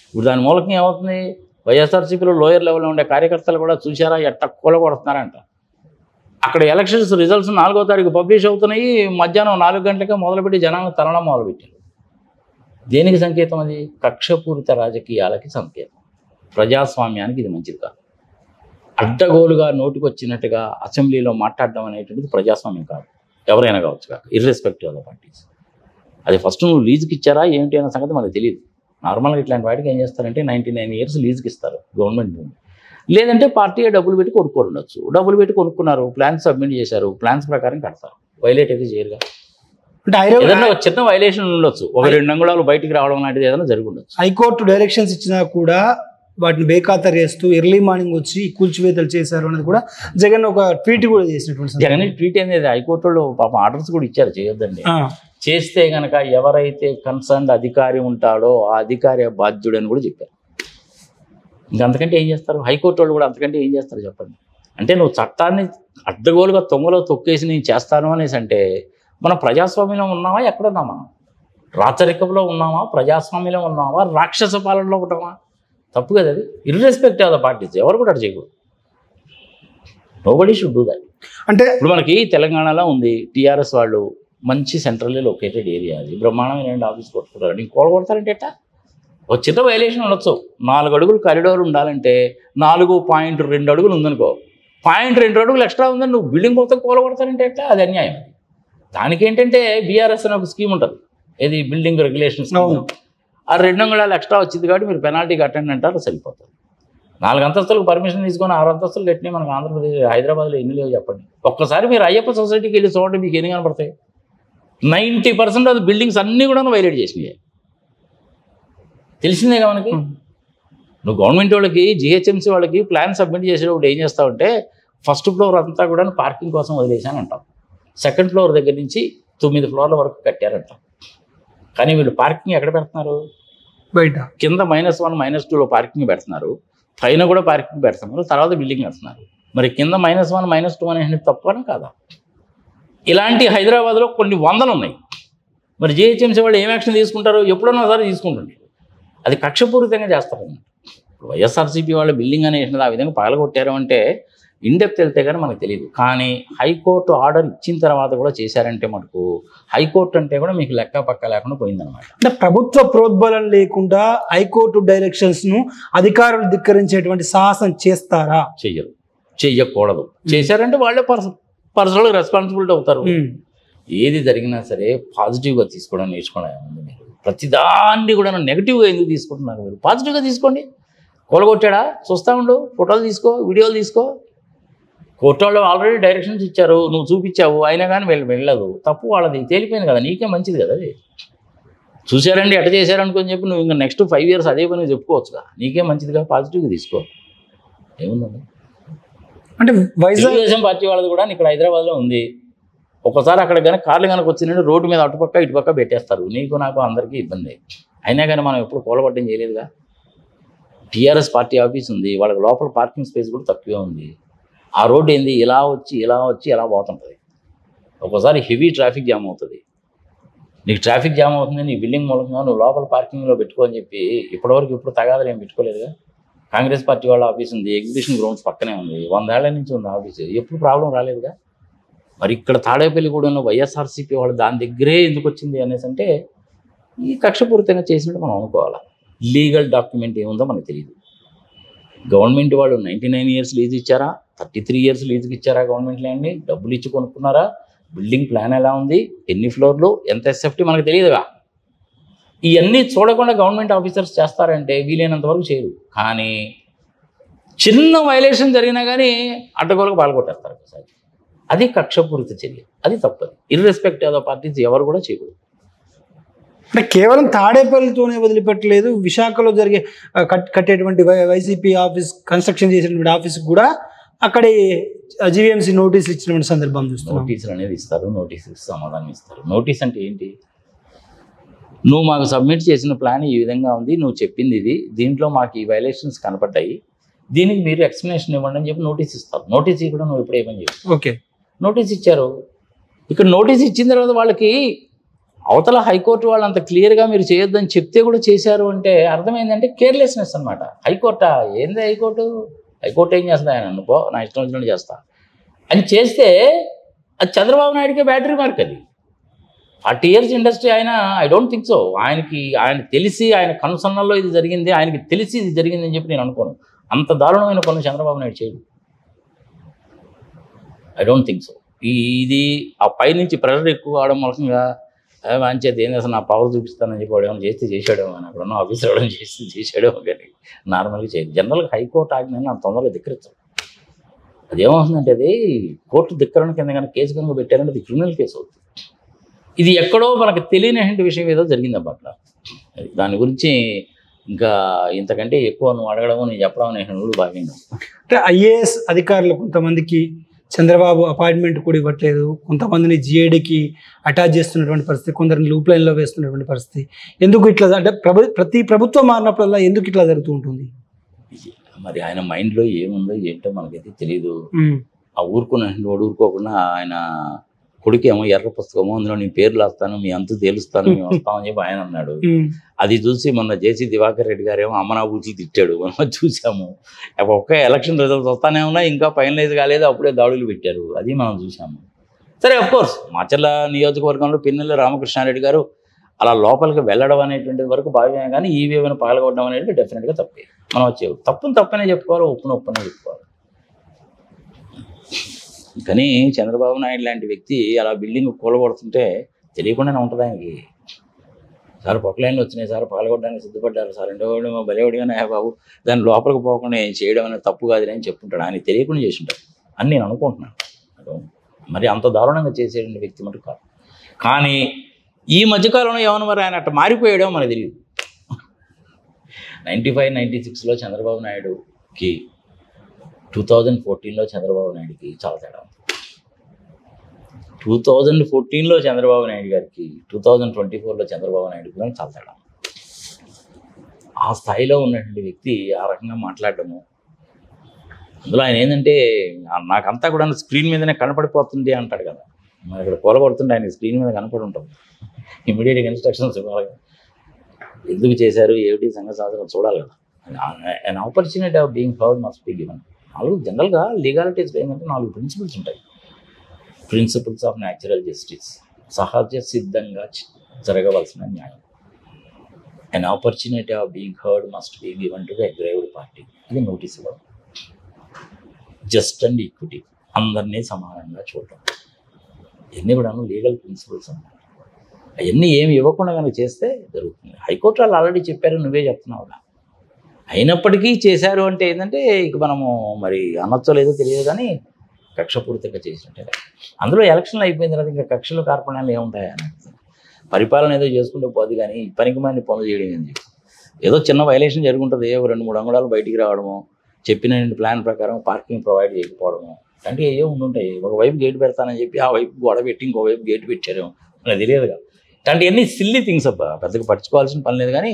ఇప్పుడు దాని మూలకం ఏమవుతుంది? వైఎస్ఆర్సీపీలో లోయర్ లెవెల్లో ఉండే కార్యకర్తలు కూడా చూశారా ఎట్ట కూలగొడుతున్నారంట. అక్కడ ఎలక్షన్స్ రిజల్ట్స్ 4వ తారీఖు పబ్లిష్ అవుతున్నాయి. మధ్యాహ్నం 4 గంటలకే మొదలుపెట్టి జనాలను తరలడం మొదలుపెట్టారు. దేనికి సంకేతం? అది కక్షపూరిత రాజకీయాలకి సంకేతం. ప్రజాస్వామ్యానికి ఇది మంచిది కాదు. అడ్డగోలుగా నోటికొచ్చినట్టుగా అసెంబ్లీలో మాట్లాడడం అనేటువంటిది ప్రజాస్వామ్యం కాదు. ఎవరైనా కావచ్చు కాక, ఇర్రెస్పెక్టివ్ ఆఫ్ ద పార్టీస్. అది ఫస్ట్ నువ్వు లీజుకి ఇచ్చారా ఏంటి అనే సంగతి మనకు తెలియదు. నార్మల్గా ఇట్లాంటి వాటికి ఏం చేస్తారంటే 99 years లీజుకి ఇస్తారు గవర్నమెంట్ భూమి. లేదంటే పార్టీ డబ్బులు పెట్టి కొనుక్కోరు ఉండొచ్చు. డబ్బులు పెట్టి కొనుక్కున్నారు, ప్లాన్స్ సబ్మిట్ చేశారు, ప్లాన్స్ ప్రకారం కడతారు. వైలేట్ అయితే చేయరుగా. అంటే ఏదైనా ఒక చిన్న వైలేషన్ ఉండొచ్చు, 1-2 అంగుళాలు బయటికి రావడం లాంటిది ఏదైనా జరిగి ఉండొచ్చు. హైకోర్టు డైరెక్షన్స్ ఇచ్చినా కూడా వాటిని బేఖాతరు చేస్తూ ఎర్లీ మార్నింగ్ వచ్చి కూల్చివేతలు చేశారు అనేది కూడా జగన్ ఒక ట్వీట్ కూడా చేసినటువంటి. జగన్ ట్వీట్ అనేది హైకోర్టులో పాపం ఆర్డర్స్ కూడా ఇచ్చారు చేయొద్దండి. చేస్తే కనుక ఎవరైతే కన్సర్న్డ్ అధికారి ఉంటాడో ఆ అధికారి బాధ్యుడు అని కూడా చెప్పారు. ఇంకంతకంటే ఏం చేస్తారు? హైకోర్టు వాళ్ళు కూడా అంతకంటే ఏం చేస్తారు చెప్పండి. అంటే నువ్వు చట్టాన్ని అడ్డగోలుగా తొంగలో తొక్కేసి నేను చేస్తాను అనేసి అంటే మనం ప్రజాస్వామ్యంలో ఉన్నామా, ఎక్కడున్నాం మనం? రాచరికంలో ఉన్నామా, ప్రజాస్వామ్యంలో ఉన్నామా, రాక్షస పాలనలో ఉంటామా? తప్పు కదా అది. ఇర్రెస్పెక్ట్ ఆఫ్ ద పార్టీస్ ఎవరు కూడా అటు చేయకూడదు. Nobody should do that. అంటే ఇప్పుడు మనకి తెలంగాణలో ఉంది టీఆర్ఎస్ వాళ్ళు, మంచి సెంట్రల్లీ లొకేటెడ్ ఏరియా, అది బ్రహ్మాండమైన ఆఫీస్ కొట్టుకుంటారు. నీకు కోడ కొడతారంటే ఎట్టా? ఒక చిన్న వైలేషన్ ఉండొచ్చు. 4 అడుగులు కారిడోర్ ఉండాలంటే 4.2 అడుగులు ఉందనుకో, 0.2 అడుగులు ఎక్స్ట్రా ఉందని నువ్వు బిల్డింగ్ మొత్తం కూల కొడతారంటే ఎట్లా? అది అన్యాయం. దానికి ఏంటంటే బీఆర్ఎస్ అని ఒక స్కీమ్ ఉంటుంది, ఏది బిల్డింగ్ రెగ్యులేషన్ స్కీమ్. ఆ 2 అంగుళాలు ఎక్స్ట్రా వచ్చింది కాబట్టి మీరు పెనాల్టీ కట్టండి అంటారు, సరిపోతుంది. 4 అంతస్తులకు పర్మిషన్ తీసుకొని 6 అంతస్తులు కట్టినాయి మనకు ఆంధ్రప్రదేశ్, హైదరాబాద్లో ఎన్ని లేవు చెప్పండి. ఒక్కసారి మీరు అయ్యప్ప సొసైటీకి వెళ్ళి చూడండి, మీకు ఎన్ని కనపడతాయి? 90% ఆఫ్ బిల్డింగ్స్ అన్నీ కూడా వైలేట్ చేసినాయి. తెలిసిందేగా మనకి. నువ్వు గవర్నమెంట్ వాళ్ళకి, జిహెచ్ఎంసీ వాళ్ళకి ప్లాన్ సబ్మిట్ చేసేటప్పుడు ఏం చేస్తావంటే ఫస్ట్ ఫ్లోర్ అంతా కూడా పార్కింగ్ కోసం వదిలేసాను అంటాం. సెకండ్ ఫ్లోర్ దగ్గర నుంచి 9 ఫ్లోర్ల వరకు కట్టారంటాం. కానీ వీళ్ళు పార్కింగ్ ఎక్కడ పెడుతున్నారు? బయట. కింద -1 -2లో పార్కింగ్ పెడుతున్నారు, పైన కూడా పార్కింగ్ పెడుతున్నారు, తర్వాత బిల్డింగ్ కడుతున్నారు. మరి కింద -1 -2 అనేది తప్పని కాదా? ఇలాంటి హైదరాబాద్లో కొన్ని వందలు ఉన్నాయి. మరి జిహెచ్ఎంసీ వాళ్ళు ఏం యాక్షన్ తీసుకుంటారో ఎప్పుడన్నా సరే తీసుకుంటుంటారు. అది కక్షపూరితంగా చేస్తారు. ఇప్పుడు వైఎస్ఆర్సీపీ వాళ్ళ బిల్డింగ్ అనేది ఆ విధంగా పగలగొట్టారు అంటే ఇన్డెప్త్ వెళ్తే కానీ మనకు తెలియదు. కానీ హైకోర్టు ఆర్డర్ ఇచ్చిన తర్వాత కూడా చేశారంటే మటుకు హైకోర్టు అంటే కూడా మీకు లెక్క పక్క లేకుండా పోయిందనమాట. అంటే ప్రభుత్వ ప్రోద్బలం లేకుండా హైకోర్టు డైరెక్షన్స్ను అధికారులు ధిక్కరించేటువంటి సాహసం చేస్తారా? చెయ్యరు, చెయ్యకూడదు. చేశారంటే వాళ్ళే పర్సనల్ రెస్పాన్సిబిలిటీ అవుతారు. ఏది జరిగినా సరే పాజిటివ్గా తీసుకోవడం నేర్చుకోవడం ఏముంది? మీరు ప్రతిదాన్ని కూడా నెగిటివ్గా ఎందుకు తీసుకుంటున్నారు? మీరు పాజిటివ్గా తీసుకోండి. కూలగొట్టాడా చూస్తూ ఉండు, ఫోటోలు తీసుకో, వీడియోలు తీసుకో. కోర్టు వాళ్ళు ఆల్రెడీ డైరెక్షన్స్ ఇచ్చారు, నువ్వు చూపించావు, అయినా కానీ వెళ్ళదు. తప్పు వాళ్ళది తేలిపోయింది కదా, నీకే మంచిది కదా అది. చూశారండి ఎట్ట చేశారనుకొని చెప్పి నువ్వు ఇంకా నెక్స్ట్ 5 years అదే పని చెప్పుకోవచ్చుగా, నీకే మంచిదిగా పాజిటివ్గా తీసుకో. ఏముందండి? అంటే తెలుగుదేశం పార్టీ వాళ్ళది కూడా ఇక్కడ హైదరాబాద్లో ఉంది. ఒకసారి అక్కడ కానీ కార్లు కనుక వచ్చిందంటే రోడ్డు మీద అటుపక్క ఇటుపక్క పెట్టేస్తారు. నీకు నాకు అందరికీ ఇబ్బంది. అయినా కానీ మనం ఎప్పుడు కూలగొట్టడం చేయలేదుగా. టీఆర్ఎస్ పార్టీ ఆఫీస్ ఉంది, వాళ్ళకి లోపల పార్కింగ్ స్పేస్ కూడా తక్కువే ఉంది. ఆ రోడ్డు ఏంది ఇలా వచ్చి ఎలా పోతుంటుంది. ఒక్కోసారి హెవీ ట్రాఫిక్ జామ్ అవుతుంది. నీకు ట్రాఫిక్ జామ్ అవుతుంది, నీ బిల్డింగ్ మూలంగా నువ్వు లోపల పార్కింగ్లో పెట్టుకో అని చెప్పి ఇప్పుడు తగాదాలు ఏం పెట్టుకోలేదుగా. కాంగ్రెస్ పార్టీ వాళ్ళ ఆఫీస్ ఉంది, ఎగ్జిబిషన్ గ్రౌండ్స్ పక్కనే ఉంది, 100 ఏళ్ల నుంచి ఉంది ఆఫీస్, ఎప్పుడు ప్రాబ్లం రాలేదుగా. మరి ఇక్కడ తాడేపల్లి కూడా ఉన్న వైఎస్ఆర్సీపీ వాళ్ళు దాని దగ్గరే ఎందుకు వచ్చింది అనేసి అంటే ఈ కక్షపూరితంగా చేసినట్టు మనం అనుకోవాలి. లీగల్ డాక్యుమెంట్ ఏముందో మనకు తెలియదు. గవర్నమెంట్ వాళ్ళు 99 years లీజ్ ఇచ్చారా, 33 years లీజుకి ఇచ్చారా గవర్నమెంట్ ల్యాండ్ని? డబ్బులు ఇచ్చి కొనుక్కున్నారా? బిల్డింగ్ ప్లాన్ ఎలా ఉంది, ఎన్ని ఫ్లోర్లు, ఎంత ఎస్ఎఫ్టీ మనకు తెలియదుగా. ఇవన్నీ చూడకుండా గవర్నమెంట్ ఆఫీసర్స్ చేస్తారంటే వీలైనంత వరకు చేయరు. కానీ చిన్న వైలేషన్ జరిగినా కానీ అడ్డగోలకు పాల్గొట్టేస్తారు ఒకసారి. అది కక్షపూరిత చర్య, అది తప్పదు. ఇర్రెస్పెక్ట్ ఆఫ్ ద పార్టీస్ ఎవరు కూడా చేయకూడదు. అంటే కేవలం తాడేపల్లితోనే వదిలిపెట్టలేదు, విశాఖలో జరిగే కట్టేటువంటి వైసీపీ ఆఫీస్ కన్స్ట్రక్షన్ చేసినటువంటి ఆఫీస్కి కూడా అక్కడే జీవీఎంసీ నోటీసులు ఇచ్చినటువంటి సందర్భం చూస్తున్నాం. నోటీసులు అనేది ఇస్తారు, నోటీసుకి సమాధానం ఇస్తారు. నోటీస్ అంటే ఏంటి? నువ్వు మాకు సబ్మిట్ చేసిన ప్లాన్ ఈ విధంగా ఉంది, నువ్వు చెప్పింది ఇది, దీంట్లో మాకు ఈ వైలేషన్స్ కనపడ్డాయి, దీనికి మీరు ఎక్స్ప్లెనేషన్ ఇవ్వండి అని చెప్పి నోటీస్ ఇస్తారు. నోటీస్ కూడా నువ్వు ఎప్పుడు ఏమని చెప్పి ఓకే నోటీస్ ఇచ్చారు. ఇక్కడ నోటీస్ ఇచ్చిన తర్వాత వాళ్ళకి అవతల హైకోర్టు వాళ్ళు అంత క్లియర్గా మీరు చేయొద్దని చెప్తే కూడా చేశారు అంటే అర్థమైందంటే కేర్లెస్నెస్ అనమాట. హైకోర్టా ఏంది హైకోర్టు? హైకోర్టు ఏం చేస్తుంది? ఆయన అనుకో నా ఇష్టం వచ్చినట్టు చేస్తా అని చేస్తే అది చంద్రబాబు నాయుడుకే బ్యాటరీ మార్క్. అది 40 years ఇండస్ట్రీ ఆయన, ఐ డోంట్ థింక్ సో. ఆయన తెలిసి, ఆయన కనుసన్నల్లో ఇది జరిగింది, ఆయనకి తెలిసి ఇది జరిగిందని చెప్పి నేను అనుకోను. అంత దారుణమైన పనులు చంద్రబాబు నాయుడు చేయడు. I don't think so. ఇది ఆ పైనుంచి ప్రెషర్ ఎక్కువ అవడం మూలంగా మంచిది ఏం చేస్తా నా పవర్ చూపిస్తానని చెప్పి వాడు ఏమైనా చేస్తే చేసాడేమో, అని అక్కడ ఉన్న ఆఫీసర్ ఎవరైనా చేసాడేమో, కానీ నార్మల్గా చేయదు. జనరల్గా హైకోర్టు ఆజ్ఞని అంత తొందరగా ధిక్కరించదు. అదేమవుతుందంటే అది కోర్టు ధిక్కరణ కింద కనుక కేసు కనుక పెట్టారంటే అది క్రిమినల్ కేసు అవుతుంది. ఇది ఎక్కడో మనకు తెలియని విషయం ఏదో జరిగింది అప్పట్లో. దాని గురించి ఇంకా ఇంతకంటే ఎక్కువ నువ్వు అడగడము నేను చెప్పడం నేను భావ్యంగా. అంటే ఐఏఎస్ అధికారులు కొంతమందికి చంద్రబాబు అపాయింట్మెంట్ కూడా ఇవ్వట్లేదు, కొంతమందిని జిఐడికి అటాచ్ చేస్తున్నటువంటి పరిస్థితి, కొందరిని లూప్ లైన్లో వేస్తున్నటువంటి పరిస్థితి. ఎందుకు ఇట్లా అంటే ప్రతి ప్రభుత్వం మారినప్పుడల్లా ఎందుకు ఇట్లా జరుగుతూ ఉంటుంది? మరి ఆయన మైండ్లో ఏముందో ఏంటో మనకైతే తెలియదు. ఆ ఊరుకోకుండా ఆయన కొడుకేమో ఎర్ర పుస్తకము, అందులో నీ పేర్లు వస్తాను, మీ అంతు తేలుస్తాను, మేము వస్తామని చెప్పి ఆయన అన్నాడు. అది చూసి మొన్న జేసీ దివాకర్ రెడ్డి గారేమో అమ్మనాబూచి తిట్టాడు, మనం చూసాము. ఒక్క ఎలక్షన్ రిజల్ట్స్ వస్తానే ఉన్నాయి, ఇంకా ఫైనలైజ్ కాలేదు, అప్పుడే దాడులు పెట్టారు, అది మనం చూసాము. సరే అఫ్కోర్స్ మాచర్ల నియోజకవర్గంలో పిన్నెల్లి రామకృష్ణారెడ్డి గారు అలా లోపలికి వెళ్ళడం అనేటువంటి వరకు భావ్యమే, కానీ ఈవీఎంను పగలగొట్టడం అనేది డెఫినెట్గా తప్పే. మనం వచ్చే తప్పనే చెప్పుకోవాలి, ఒప్పునే చెప్పుకోవాలి. కానీ చంద్రబాబు నాయుడు లాంటి వ్యక్తి అలా బిల్డింగ్ కూలగొడుతుంటే తెలియకుండానే ఉంటుంది ఆయనకి. సార్ పొక్కలైన్లు వచ్చినాయి సార్, పగలగొట్టడానికి సిద్ధపడ్డారు సార్ అంటే బలేవాడిగానే బాబు దాని లోపలికి పోకుండా చేయడం అనేది తప్పు కాదు అని చెప్పుంటాడు. ఆయన తెలియకుండా చేసి ఉంటాడు అని నేను అనుకుంటున్నాను. మరి అంత దారుణంగా చేసే వ్యక్తి మటుకు కాదు. కానీ ఈ మధ్యకాలంలో ఏమన్నా మరి ఆయన అట్లా మారిపోయాడో మనకు తెలియదు. 95, 96లో చంద్రబాబు నాయుడుకి 2014లో చంద్రబాబు నాయుడుకి చాలా తేడా. 2014లో చంద్రబాబు నాయుడు గారికి 2024లో చంద్రబాబు నాయుడు కూడా చాలా తేడా. ఆ స్థాయిలో ఉన్నటువంటి వ్యక్తి ఆ రకంగా మాట్లాడటము, అందులో ఆయన ఏంటంటే నాకంతా కూడా స్క్రీన్ మీదనే కనపడిపోతుంది అంటాడు కదా. మరి ఇక్కడ కూలగొడుతుంటే ఆయన స్క్రీన్ మీద కనపడి ఉంటుంది. ఇమీడియట్గా ఇన్స్ట్రక్షన్స్ ఇవ్వాలి, ఎందుకు చేశారు ఏమిటి సంగతి సాధన చూడాలి కదా. And opportunity of being heard must be given. జనరల్గా లీగాలిటీస్లో ఏంటంటే 4 ప్రిన్సిపల్స్ ఉంటాయి. ప్రిన్సిపల్స్ ఆఫ్ న్యాచురల్ జస్టిస్, సహజ సిద్ధంగా జరగవలసిన న్యాయం. And opportunity of being heard must be given to the aggrieved party. ఇది నోటీస్ ఇవ్వడం. జస్ట్ అండ్ ఈక్విటీ, అందరినీ సమానంగా చూడటం, ఇవన్నీ కూడా లీగల్ ప్రిన్సిపల్స్ అన్నమాట. అవన్నీ ఏమి ఇవ్వకుండా కనుక చేస్తే జరుగుతుంది. హైకోర్టు వాళ్ళు ఆల్రెడీ చెప్పారు, నువ్వే చెప్తున్నావు. అయినప్పటికీ చేశారు అంటే ఏంటంటే ఇక మనము మరి అనొచ్చో లేదో తెలియదు, కానీ కక్షపూరితంగా చేసినట్టే. అందులో ఎలక్షన్లు అయిపోయిన తర్వాత ఇంకా కక్షలు కార్పణ్యాలు ఏముంటాయా? పరిపాలన ఏదో చేసుకుంటూ పోదు, కానీ పనికి మంది పనులు చేయడం ఏంటి? ఏదో చిన్న వైలేషన్ జరుగుంటుంది, 2-3 అంగుళాలు బయటికి రావడము, చెప్పిన ప్లాన్ ప్రకారం పార్కింగ్ ప్రొవైడ్ చేయకపోవడము, అంటే ఏవో ఉండుంటాయి. ఒకవైపు గేట్ పెడతానని చెప్పి ఆ వైపు గొడవ పెట్టి ఇంకోవైపు గేట్ పెట్టారు, మనకు తెలియదుగా. ఇలాంటివన్నీ సిల్లీ థింగ్స్ అబ్బా, పెద్దగా పట్టించుకోవాల్సిన పని లేదు. కానీ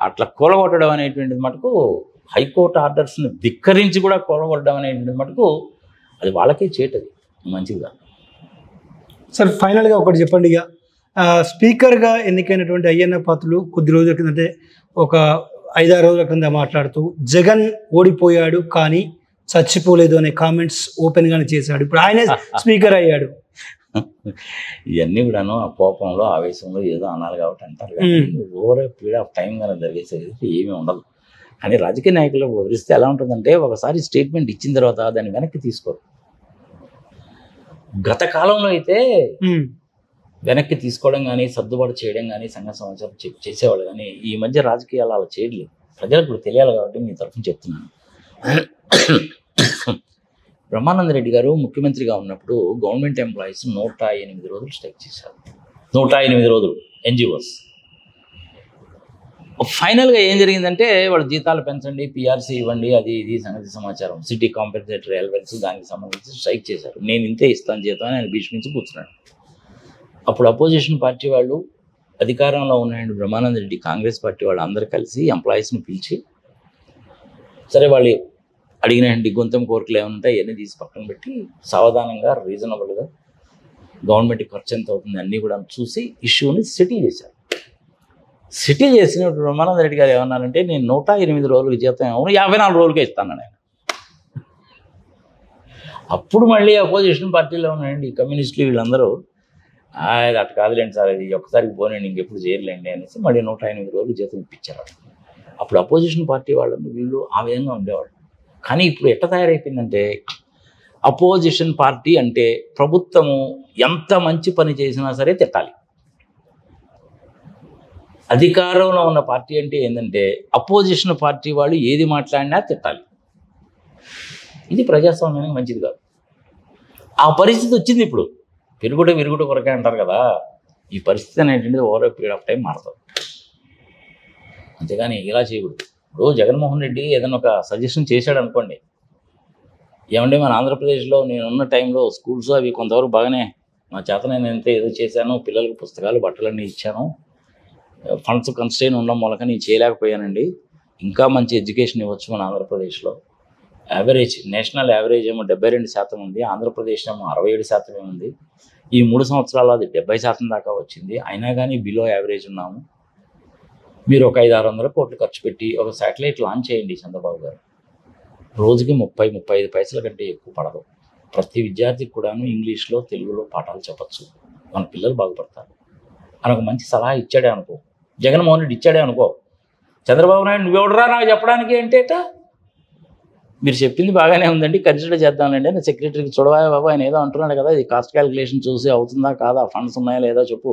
అట్లా కూలగొట్టడం అనేటువంటిది మటుకు, హైకోర్టు ఆర్డర్స్ని ధిక్కరించి కూడా కూలగొట్టడం అనేటువంటిది మటుకు అది వాళ్ళకే చేటది, మంచిగా. సార్ ఫైనల్గా ఒకటి చెప్పండి, ఇక స్పీకర్గా ఎన్నికైనటువంటి అయ్యన్న పాత్రుడు కొద్ది రోజుల కింద, అంటే ఒక 5-6 రోజుల కింద మాట్లాడుతూ జగన్ ఓడిపోయాడు కానీ చచ్చిపోలేదు అనే కామెంట్స్ ఓపెన్గానే చేశాడు. ఇప్పుడు ఆయనే స్పీకర్ అయ్యాడు. ఇవన్నీ కూడాను ఆ కోపంలో ఆవేశంలో ఏదో అనాలి కాబట్టి అంటారు, కానీ ఓవర్ పీరియడ్ ఆఫ్ టైం కనుక జరిగేసేది ఏమీ ఉండదు. కానీ రాజకీయ నాయకులు వివరిస్తే ఎలా ఉంటుందంటే, ఒకసారి స్టేట్మెంట్ ఇచ్చిన తర్వాత దాన్ని వెనక్కి తీసుకోరు. గత కాలంలో అయితే వెనక్కి తీసుకోవడం కానీ, సర్దుబాటు చేయడం కానీ, సంఘ సమాచారం చేసేవాళ్ళు, కానీ ఈ మధ్య రాజకీయాలు అలా చేయలేదు. ప్రజలకు ఇప్పుడు తెలియాలి కాబట్టి మీ తరఫున చెప్తున్నాను. బ్రహ్మానంద రెడ్డి గారు ముఖ్యమంత్రిగా ఉన్నప్పుడు గవర్నమెంట్ ఎంప్లాయీస్ 108 రోజులు స్ట్రైక్ చేశారు. 108 రోజులు ఎన్జిఓస్. ఫైనల్గా ఏం జరిగిందంటే వాళ్ళ జీతాలు పెంచండి, పిఆర్సీ ఇవ్వండి, అది ఇది సంగతి సమాచారం. సిటీ కాంపెన్సేటరీ ఎలవెన్స్ దానికి సంబంధించి స్ట్రైక్ చేశారు. నేను ఇంతే ఇస్తాను జీతం అని ఆయన భీష్మించి కూర్చున్నాడు. అప్పుడు అపోజిషన్ పార్టీ వాళ్ళు, అధికారంలో ఉన్నాయండి బ్రహ్మానంద రెడ్డి, కాంగ్రెస్ పార్టీ వాళ్ళు అందరూ కలిసి ఎంప్లాయీస్ని పిలిచి, సరే వాళ్ళు అడిగిన గొంతం కోరికలు ఏమైనా ఉంటాయి ఇవన్నీ తీసి పక్కన పెట్టి సావధానంగా రీజనబుల్గా గవర్నమెంట్కి ఖర్చు ఎంత అవుతుంది అన్నీ కూడా చూసి ఇష్యూని సెటిల్ చేశారు. సెటిల్ చేసినప్పుడు బ్రహ్మానంద రెడ్డి గారు ఏమన్నారంటే, నేను 108 రోజులకి జీతం ఏమో 54 రోజులకే ఇస్తాను ఆయన. అప్పుడు మళ్ళీ అపోజిషన్ పార్టీలో ఉన్నాయండి కమ్యూనిస్టులు వీళ్ళందరూ, అది అటు కాదులేండి సార్, అది ఒక్కసారికి పోనండి ఇంకెప్పుడు చేయలేండి అనేసి మళ్ళీ 108 రోజులు జీతం ఇప్పించారు. అప్పుడు అపోజిషన్ పార్టీ వాళ్ళని వీళ్ళు ఆ విధంగా ఉండేవాళ్ళు. కానీ ఇప్పుడు ఎట్లా తయారైపోయిందంటే, అపోజిషన్ పార్టీ అంటే ప్రభుత్వము ఎంత మంచి పని చేసినా సరే తిట్టాలి. అధికారంలో ఉన్న పార్టీ అంటే ఏంటంటే అపోజిషన్ పార్టీ వాళ్ళు ఏది మాట్లాడినా తిట్టాలి. ఇది ప్రజాస్వామ్యానికి మంచిది కాదు. ఆ పరిస్థితి వచ్చింది ఇప్పుడు. విరుగుడు కొరకే అంటారు కదా, ఈ పరిస్థితి అనేటువంటిది ఓవర్ పీరియడ్ ఆఫ్ టైం మారుతుంది. అంతేగాని ఇలా చేయకూడదు. ఇప్పుడు జగన్మోహన్ రెడ్డి ఏదైనా ఒక సజెషన్ చేశాడు అనుకోండి, ఏమంటే మన ఆంధ్రప్రదేశ్లో నేనున్న టైంలో స్కూల్స్ అవి కొంతవరకు బాగానే నా చేత నేను ఎంత ఏదో చేశాను, పిల్లలకు పుస్తకాలు బట్టలన్నీ ఇచ్చాను, ఫండ్స్ కన్స్ట్రెయిన్ ఉండడం మూలక నేను చేయలేకపోయానండి, ఇంకా మంచి ఎడ్యుకేషన్ ఇవ్వచ్చు మన ఆంధ్రప్రదేశ్లో. యావరేజ్ నేషనల్ యావరేజ్ ఏమో 72% ఉంది, ఆంధ్రప్రదేశ్ ఏమో 67% ఉంది. ఈ 3 సంవత్సరాలు అది 70% దాకా వచ్చింది. అయినా కానీ బిలో యావరేజ్ ఉన్నాము. మీరు ఒక 500-600 కోట్లు ఖర్చు పెట్టి ఒక శాటిలైట్ లాంచ్ చేయండి చంద్రబాబు గారు. రోజుకి 30-35 పైసల కంటే ఎక్కువ పడదు. ప్రతి విద్యార్థికి కూడాను ఇంగ్లీష్లో తెలుగులో పాఠాలు చెప్పచ్చు, మన పిల్లలు బాగుపడతారు అని ఒక మంచి సలహా ఇచ్చాడే అనుకో, జగన్మోహన్ రెడ్డి ఇచ్చాడే అనుకో, చంద్రబాబు నాయుడు నువ్వెవడరా నాకు చెప్పడానికి ఏంటేట, మీరు చెప్పింది బాగానే ఉందండి కన్సిడర్ చేద్దామండి అని సెక్రటరీకి చూడవా బాబు, ఆయన ఏదో అంటున్నాడు కదా, ఇది కాస్ట్ క్యాలిక్యులేషన్ చూసి అవుతుందా కాదా, ఫండ్స్ ఉన్నాయా లేదా చెప్పు,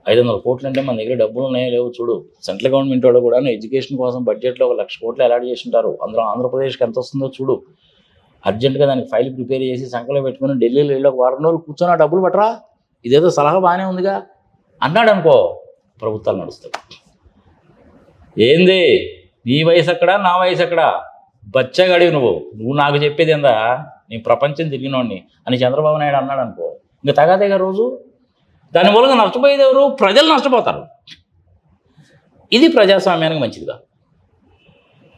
500 కోట్లు అంటే మన దగ్గర డబ్బులు ఉన్నాయో లేవో చూడు. సెంట్రల్ గవర్నమెంట్ వాళ్ళు కూడా ఎడ్యుకేషన్ కోసం బడ్జెట్లో 1,00,000 కోట్లు అలాట్ చేసి ఉంటారు, అందులో ఆంధ్రప్రదేశ్కి ఎంత వస్తుందో చూడు, అర్జెంటుగా దానికి ఫైల్ ప్రిపేర్ చేసి సంఖ్యలో పెట్టుకుని ఢిల్లీలో వెళ్ళి ఒక 1 వారం రోజులు కూర్చొని ఆ డబ్బులు పట్టరా, ఇదేదో సలహా బాగానే ఉందిగా అన్నాడు అనుకో, ప్రభుత్వాలు నడుస్తాయి. ఏంది నీ వయసు అక్కడా నా వయసు అక్కడా, బచ్చగాడివి నువ్వు నాకు చెప్పేది ఏందా, నీ ప్రపంచం తిరిగినోడిని అని చంద్రబాబు నాయుడు అన్నాడు అనుకో, ఇంకా తగాదేగా రోజు. దాని మూలంగా నష్టపోయేది ఎవరు, ప్రజలు నష్టపోతారు. ఇది ప్రజాస్వామ్యానికి మంచిదిగా,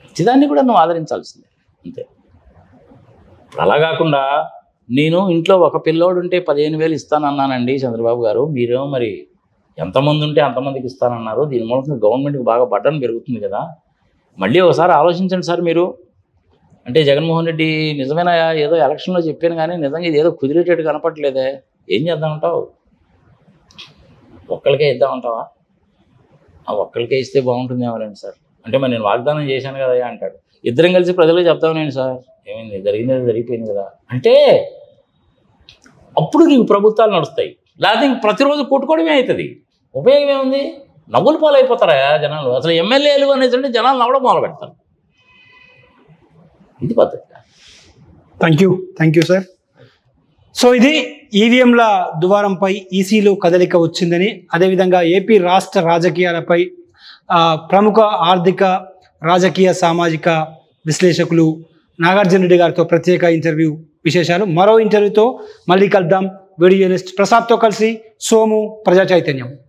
మంచిదాన్ని కూడా నువ్వు ఆదరించాల్సిందే అంతే. అలా కాకుండా నేను ఇంట్లో ఒక పిల్లోడు ఉంటే 15,000 ఇస్తానన్నానండి చంద్రబాబు గారు, మీరేమో మరి ఎంతమంది ఉంటే అంతమందికి ఇస్తానన్నారు, దీని మూలంగా గవర్నమెంట్కి బాగా బడ్డను పెరుగుతుంది కదా, మళ్ళీ ఒకసారి ఆలోచించండి సార్ మీరు. అంటే జగన్మోహన్ రెడ్డి నిజమైన ఏదో ఎలక్షన్లో చెప్పాను కానీ నిజంగా ఇది ఏదో కుదిరేటట్టు కనపట్లేదే, ఏం చేద్దామంటావు, ఒక్కరికే ఇద్దామంటావా, ఆ ఒక్కరికే ఇస్తే బాగుంటుందేమోలేండి సార్ అంటే, మరి నేను వాగ్దానం చేశాను కదా అంటాడు. ఇద్దరం కలిసి ప్రజలకు చెప్తామనేంటి సార్, ఏమైంది జరిగింది జరిగిపోయింది కదా అంటే, అప్పుడు నీకు ప్రభుత్వాలు నడుస్తాయి. లేకపోతే ఇంక ప్రతిరోజు కొట్టుకోవడమే అవుతుంది, ఉపయోగం ఏముంది, నవ్వులు పాలు అయిపోతారా జనాలు. అసలు ఎమ్మెల్యేలు అనేసి జనాలు నవ్వడం మొదలు పెడతారు, ఇది పద్ధతి. Thank you sir. సో ఇది ఈవీఎంల దువారంపై ఈసీలో కదలిక వచ్చిందని, అదేవిధంగా ఏపీ రాష్ట్ర రాజకీయాలపై ప్రముఖ ఆర్థిక రాజకీయ సామాజిక విశ్లేషకులు నాగార్జున రెడ్డి గారితో ప్రత్యేక ఇంటర్వ్యూ విశేషాలు. మరో ఇంటర్వ్యూతో మళ్ళీ కలుద్దాం. వీడియో జర్నలిస్ట్ ప్రసాద్తో కలిసి సోము, ప్రజా చైతన్యం.